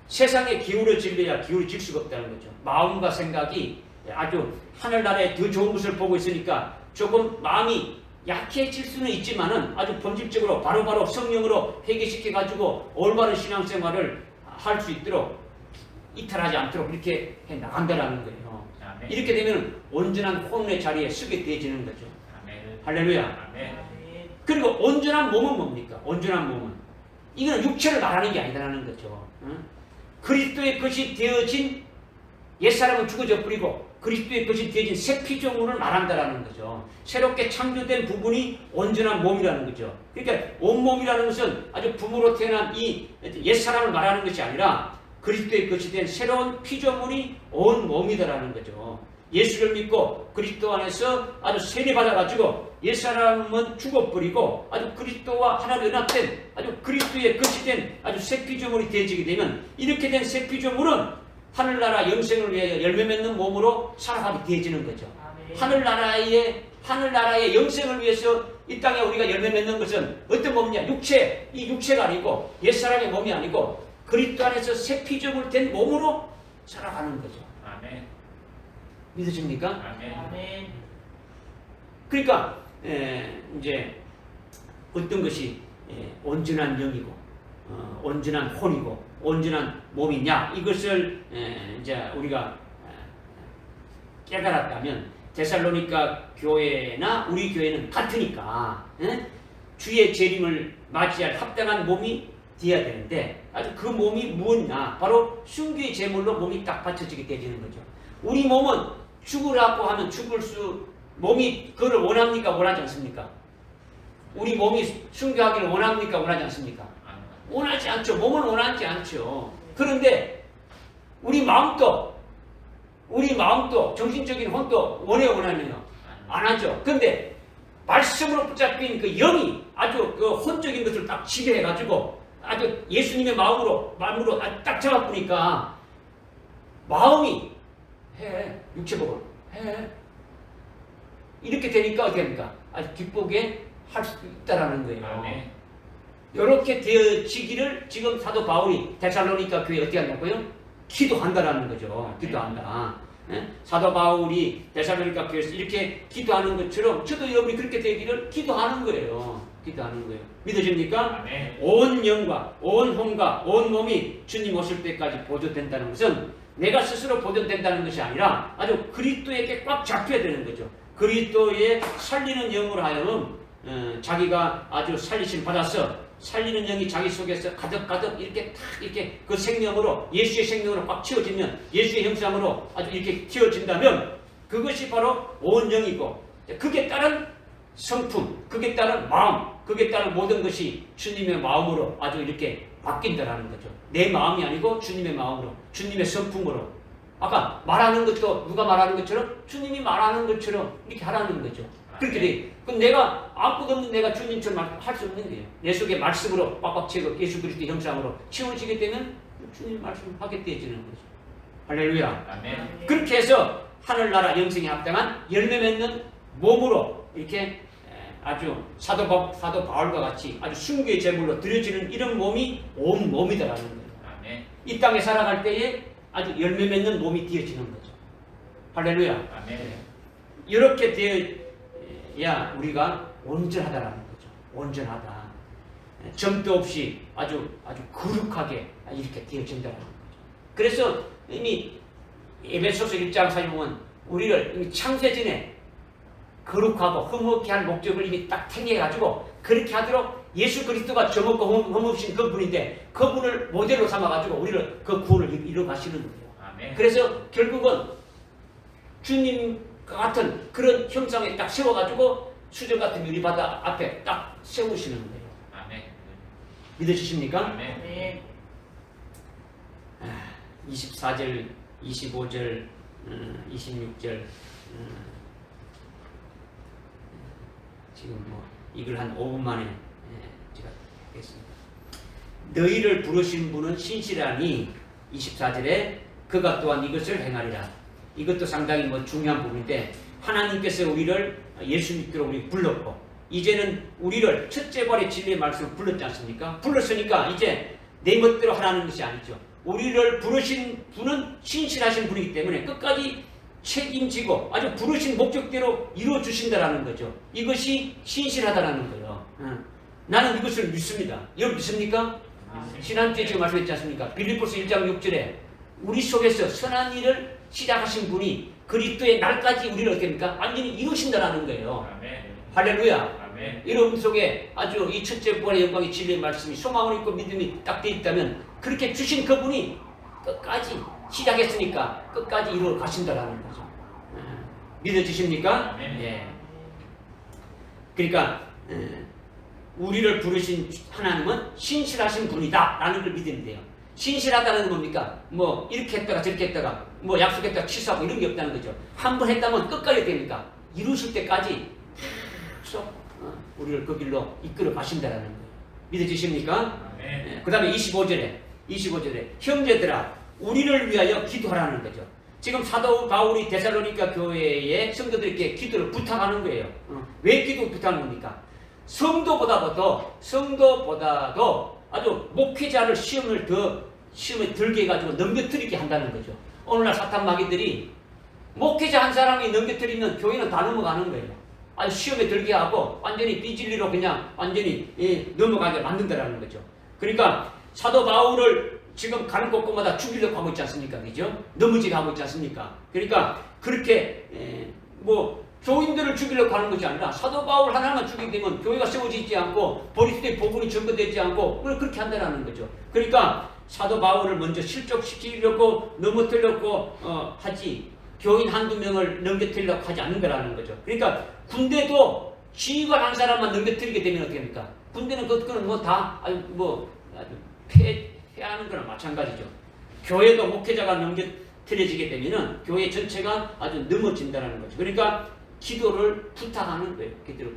세상에 기울어질래야 기울어질 수가 없다는 거죠. 마음과 생각이 아주 하늘나라에 더 좋은 것을 보고 있으니까 조금 마음이 약해질 수는 있지만은 아주 본질적으로 바로바로 성령으로 회개시켜가지고 올바른 신앙생활을 할 수 있도록 이탈하지 않도록 이렇게 해 나간다라는 거예요. 아멘. 이렇게 되면 온전한 혼의 자리에 서게 되어지는 거죠. 아멘. 할렐루야. 아멘. 그리고 온전한 몸은 뭡니까? 온전한 몸은 이거는 육체를 말하는 게 아니라는 거죠. 그리스도의 것이 되어진 옛사람은 죽어져 버리고 그리스도의 것이 되어진 새 피조물을 말한다라는 거죠. 새롭게 창조된 부분이 온전한 몸이라는 거죠. 그러니까 온몸이라는 것은 아주 부모로 태어난 이 옛사람을 말하는 것이 아니라 그리스도의 것이 된 새로운 피조물이 온 몸이다라는 거죠. 예수를 믿고 그리스도 안에서 아주 세례받아가지고 옛사람은 죽어버리고 아주 그리스도와 하나로 연합된 아주 그리스도의 것이 된 아주 새 피조물이 되어지게 되면 이렇게 된 새 피조물은 하늘나라 영생을 위하여 열매 맺는 몸으로 살아가게 되어지는 거죠. 하늘나라의 영생을 위해서 이 땅에 우리가 열매 맺는 것은 어떤 몸이냐? 이 육체가 아니고 옛사람의 몸이 아니고 그리스도 안에서 새 피조물 된 몸으로 살아가는 거죠. 아멘. 믿으십니까? 아멘. 그러니까 이제 어떤 것이 온전한 영이고 온전한 혼이고 온전한 몸이냐 이것을 이제 우리가 깨달았다면 데살로니가 교회나 우리 교회는 같으니까 주의 재림을 맞이할 합당한 몸이 되어야 되는데 아주 그 몸이 무엇이냐? 바로 순교의 제물로 몸이 딱 받쳐지게 되는 거죠. 우리 몸은 죽으라고 하면 죽을 수 몸이 그걸 원합니까? 원하지 않습니까? 우리 몸이 순교하기를 원합니까? 원하지 않습니까? 원하지 않죠. 몸은 원하지 않죠. 그런데 우리 마음도 정신적인 혼도 원하네요. 안 하죠. 근데 말씀으로 붙잡힌 그 영이 아주 그 혼적인 것을 딱 지배해가지고 아주 예수님의 마음으로 딱 잡아보니까 마음이 해 육체복을 해 이렇게 되니까 어떻게 합니까? 아주 기쁘게 할 수 있다라는 거예요. 이렇게 되어지기를 지금 사도 바울이 데살로니가 교회에 어떻게 한다고요? 기도한다라는 거죠. 기도한다. 사도 바울이 데살로니가 교회에서 이렇게 기도하는 것처럼 저도 여러분이 그렇게 되기를 기도하는 거예요. 기도하는 거예요. 믿으십니까? 온 영과 온 혼과 온 몸이 주님 오실 때까지 보존된다는 것은 내가 스스로 보존된다는 것이 아니라 아주 그리스도에게 꽉 잡혀야 되는 거죠. 그리스도의 살리는 영으로 하여금 자기가 아주 살리심 받아서 살리는 영이 자기 속에서 가득가득 이렇게 탁 이렇게 그 생명으로 예수의 생명으로 꽉 채워지면 예수의 형상으로 아주 이렇게 채워진다면 그것이 바로 온 영이고 그게 따른 성품, 그게 따른 마음, 그게 따른 모든 것이 주님의 마음으로 아주 이렇게 바뀐다라는 거죠. 내 마음이 아니고 주님의 마음으로, 주님의 성품으로. 아까 말하는 것도 누가 말하는 것처럼 주님이 말하는 것처럼 이렇게 하라는 거죠. 그렇게 돼. 그럼 내가 아무것도 없는 내가 주님처럼 할 수 없는 거예요. 내 속에 말씀으로 꽉꽉 채고 예수 그리스도 형상으로 채워지게 되면 주님 말씀하게 되어지는 거죠. 할렐루야. 아멘. 그렇게 해서 하늘나라 영생에 합당한 열매 맺는 몸으로 이렇게 아주 사도 바울과 같이 아주 순교의 제물로 드려지는 이런 몸이 온 몸이다라는 거예요. 아멘. 이 땅에 살아갈 때에 아주 열매 맺는 몸이 되어지는 거죠. 할렐루야. 아멘. 이렇게 되어야 우리가 온전하다라는 거죠. 온전하다. 점도 없이 아주 거룩하게 이렇게 되어진다는 거죠. 그래서 이미 에베소서 1장 살펴보면 우리를 이미 창세전에 거룩하고 흠없게 할 목적을 이미 딱 택해가지고 그렇게 하도록 예수 그리스도가 점없고 흠없으신 그분인데 그분을 모델로 삼아가지고 우리를 그 구원을 이뤄가시는 거예요. 아멘. 그래서 결국은 주님 같은 그런 형상에 딱 세워가지고 수정 같은 유리바다 앞에 딱 세우시는 거예요. 아멘. 믿으십니까? 아멘. 네. 24절, 25절, 26절 지금 뭐 이걸 한 5분 만에 제가 하겠습니다. 너희를 부르신 분은 신실하니 24절에 그가 또한 이것을 행하리라. 이것도 상당히 뭐 중요한 부분인데 하나님께서 우리를 예수 믿도록 우리 불렀고 이제는 우리를 첫째 발의 진리의 말씀을 불렀지 않습니까? 불렀으니까 이제 내 멋대로 하라는 것이 아니죠. 우리를 부르신 분은 신실하신 분이기 때문에 끝까지 책임지고 아주 부르신 목적대로 이루어주신다라는 거죠. 이것이 신실하다라는 거예요. 나는 이것을 믿습니다. 여러분 믿습니까? 지난주에 지금 말씀했지 않습니까? 빌립보서 1장 6절에 우리 속에서 선한 일을 시작하신 분이 그리스도의 날까지 우리를 어떻게 합니까? 완전히 이루신다라는 거예요. 아멘. 할렐루야. 아멘. 여러분 속에 아주 이 첫째 부활의 영광의 진리의 말씀이 소망을 있고 믿음이 딱 돼 있다면 그렇게 주신 그분이 끝까지 시작했으니까 끝까지 이루어 가신다라는 거죠. 믿어지십니까? 아멘. 예. 그러니까 우리를 부르신 하나님은 신실하신 분이다 라는 걸 믿으면 돼요. 신실하다는 건 뭡니까? 뭐 이렇게 했다가 저렇게 했다가 뭐 약속했다가 취소하고 이런 게 없다는 거죠. 한 번 했다면 끝까지 됩니까? 이루실 때까지 계속 우리를 그 길로 이끌어 가신다라는 거예요. 믿어지십니까? 아멘. 그 다음에 25절에 형제들아 우리를 위하여 기도하라는 거죠. 지금 사도 바울이 데살로니가 교회의 성도들에게 기도를 부탁하는 거예요. 왜 기도 부탁하는 겁니까? 성도보다도 아주 목회자를 시험에 들게 해가지고 넘겨뜨리게 한다는 거죠. 오늘날 사탄 마귀들이 목회자 한 사람이 넘겨뜨리면 교회는 다 넘어가는 거예요. 아주 시험에 들게 하고 완전히 비진리로 그냥 완전히 넘어가게 만든다라는 거죠. 그러니까 사도 바울을 지금 가는 곳곳마다 죽이려고 하고 있지 않습니까? 그죠? 넘어지게 하고 있지 않습니까? 그러니까 그렇게 뭐 교인들을 죽이려고 하는 것이 아니라 사도 바울 하나만 죽이게 되면 교회가 세워지지 않고 그리스도의 복음이 전거되지 않고 그렇게 한다는 거죠. 그러니까 사도 바울을 먼저 실족시키려고 넘어뜨려고 하지 교인 한두 명을 넘겨뜨리려고 하지 않는다라는 거죠. 그러니까 군대도 지휘관 한 사람만 넘겨뜨리게 되면 어떻게 됩니까? 군대는 그거는 뭐 다 패하는 거나 마찬가지죠. 교회도 목회자가 넘겨뜨려지게 되면은 교회 전체가 아주 넘어진다는 거죠. 그러니까 기도를 부탁하는 거예요. 기도를.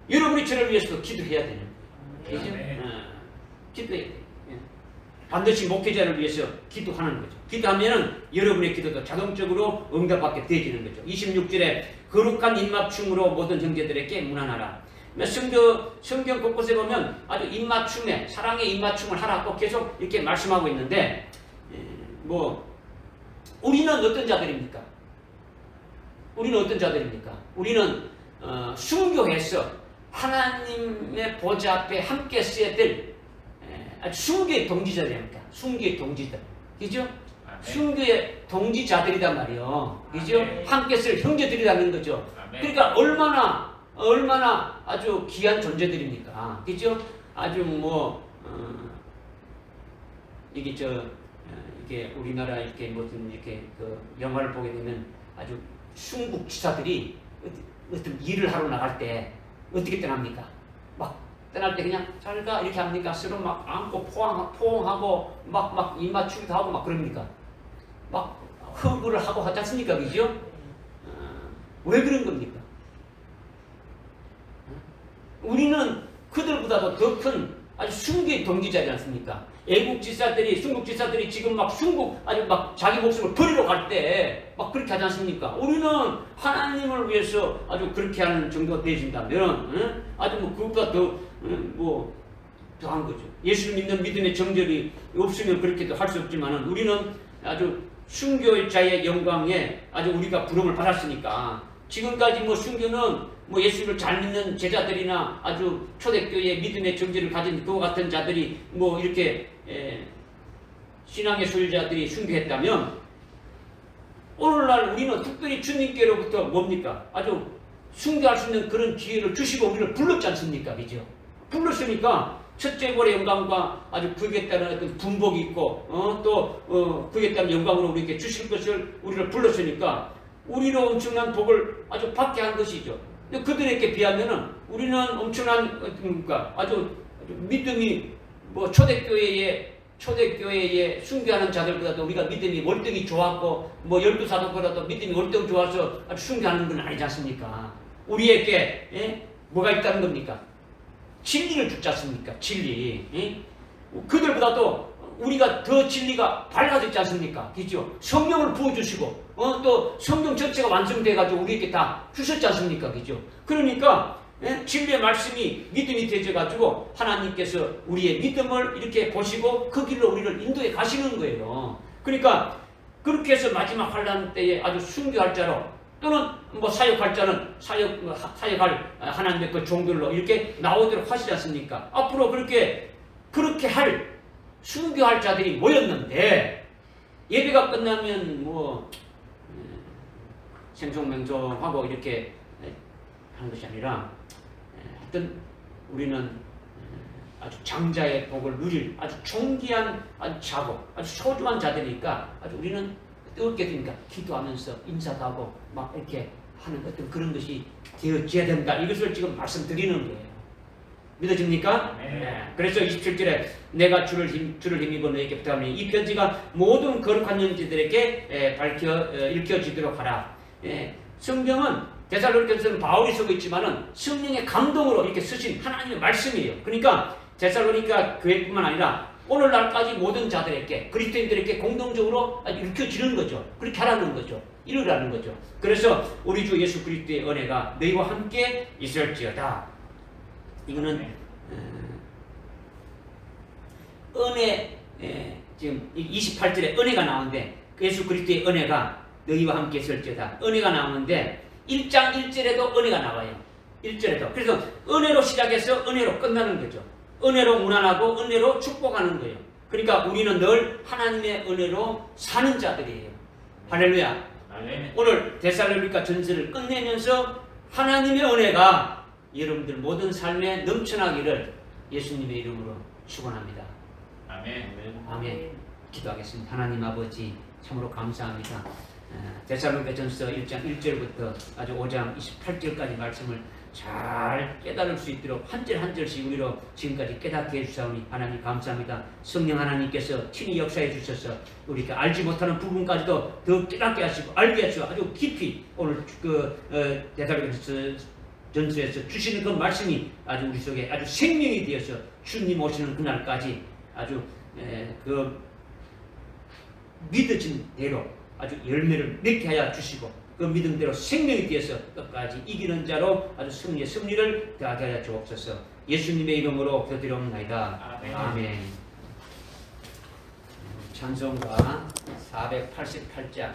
여러분이 저를 위해서도 기도해야 되는 거예요. 그죠? 기도해야 돼요. 반드시 목회자를 위해서 기도하는 거죠. 기도하면은 여러분의 기도도 자동적으로 응답받게 되어지는 거죠. 26절에 거룩한 입맞춤으로 모든 형제들에게 문안하라. 성경 곳곳에 보면 아주 입맞춤에 사랑의 입맞춤을 하라고 계속 이렇게 말씀하고 있는데 뭐 우리는 어떤 자들입니까? 우리는 어떤 자들입니까? 우리는 순교해서 하나님의 보좌 앞에 함께 써야 될 순교의 동지자들입니까? 순교의 동지들. 그죠? 순교의 동지자들이단 말이에요. 그죠? 함께 쓸 형제들이라는 거죠. 그러니까 얼마나 아주 귀한 존재들입니까? 그죠? 아주 이게 우리나라 이렇게 무슨 이렇게 그 영화를 보게 되면 아주 순국 지사들이 어떤 일을 하러 나갈 때 어떻게 떠납니까? 막 떠날 때 그냥 잘가 이렇게 합니까? 서로 막 안고 포옹하고 막 입맞추기도 하고 막 그럽니까? 막 허그를 하고 하지 않습니까? 그죠? 왜 그런 겁니까? 우리는 그들보다도 더 큰 아주 순교의 동기자지 않습니까? 애국 지사들이, 순국 지사들이 지금 막 아주 막 자기 목숨을 버리러 갈 때 막 그렇게 하지 않습니까? 우리는 하나님을 위해서 아주 그렇게 하는 정도가 되어진다면, 아주 뭐 그것보다 더한 거죠. 예수를 믿는 믿음의 정절이 없으면 그렇게도 할 수 없지만은 우리는 아주 순교자의 영광에 아주 우리가 부름을 받았으니까 지금까지 순교는 예수를 잘 믿는 제자들이나 아주 초대교회의 믿음의 정지를 가진 그와 같은 자들이 이렇게 신앙의 소유자들이 순교했다면 오늘날 우리는 특별히 주님께로부터 뭡니까? 아주 순교할 수 있는 그런 기회를 주시고 우리를 불렀지 않습니까? 그죠? 불렀으니까 첫째 볼의 영광과 아주 그에 따른 어떤 분복이 있고 또 그에 따른 영광으로 우리에게 주실 것을 우리를 불렀으니까 우리로 엄청난 복을 아주 받게 한 것이죠. 근데 그들에게 비하면은 우리는 엄청난 아주 믿음이 초대교회에 순교하는 자들보다도 우리가 믿음이 월등히 좋았고 열두 사도보다도 믿음이 월등 좋아서 아주 순교하는 건 아니지 않습니까? 우리에게 뭐가 있다는 겁니까? 진리를 주지 않습니까? 진리. 그들보다도 우리가 더 진리가 밝아졌지 않습니까? 그죠? 성령을 부어주시고 또 성령 전체가 완성돼가지고 우리에게 다 주셨지 않습니까? 그죠? 그러니까 진리의 말씀이 믿음이 되어가지고 하나님께서 우리의 믿음을 이렇게 보시고 그 길로 우리를 인도해 가시는 거예요. 그러니까 그렇게 해서 마지막 환난 때에 아주 순교할 자로 또는 사역할 자는 사역할 하나님의 그 종들로 이렇게 나오도록 하시지 않습니까? 앞으로 그렇게 할 순교할 자들이 모였는데 예배가 끝나면 생송맹송하고 이렇게 하는 것이 아니라 하여튼 우리는 아주 장자의 복을 누릴 아주 존귀한 아주 자고 아주 소중한 자들이니까 아주 우리는 어떻게 됩니까? 기도하면서 인사도 하고 막 이렇게 하는 어떤 그런 것이 되어져야 된다. 이것을 지금 말씀드리는 거예요. 믿어집니까? 네. 그래서 27절에 내가 주를 힘입어 너에게 부탁하니 이 편지가 모든 거룩한 영지들에게 읽혀지도록 하라. 성경은 데살로니가서는 바울이 쓰고 있지만은 성령의 감동으로 이렇게 쓰신 하나님의 말씀이에요. 그러니까 데살로니가 교회뿐만 아니라 오늘날까지 모든 자들에게 그리스도인들에게 공동적으로 읽혀지는 거죠. 그렇게 하라는 거죠. 이루라는 거죠. 그래서 우리 주 예수 그리스도의 은혜가 너희와 함께 있을지어다. 이거는 은혜 지금 28절에 은혜가 나오는데 예수 그리스도의 은혜가 너희와 함께 있을지어다. 은혜가 나오는데 1장 1절에도 은혜가 나와요. 1절에도. 그래서 은혜로 시작해서 은혜로 끝나는 거죠. 은혜로 무난하고 은혜로 축복하는 거예요. 그러니까 우리는 늘 하나님의 은혜로 사는 자들이에요. 할렐루야. 아멘. 오늘 데살로니가 전서를 끝내면서 하나님의 은혜가 여러분들 모든 삶에 넘쳐나기를 예수님의 이름으로 축원합니다. 아멘. 아멘. 기도하겠습니다. 하나님 아버지 참으로 감사합니다. 데살로니가 전서 1장 1절부터 아주 5장 28절까지 말씀을 잘 깨달을 수 있도록 한 절 한 절씩 우리로 지금까지 깨닫게 해주사오니 하나님 감사합니다. 성령 하나님께서 친히 역사해 주셔서 우리가 알지 못하는 부분까지도 더 깨닫게 하시고 알게 하시고 아주 깊이 오늘 데살로니가 전서에서 주시는 그 말씀이 아주 우리 속에 아주 생명이 되어서 주님 오시는 그날까지 아주 그 믿어진 대로 아주 열매를 맺게 하여 주시고 그 믿음대로 생명이 되어서 끝까지 이기는 자로 아주 승리의 승리를 더하게 하여 주옵소서. 예수님의 이름으로 기도드리옵나이다. 아멘. 아멘. 찬송가 488장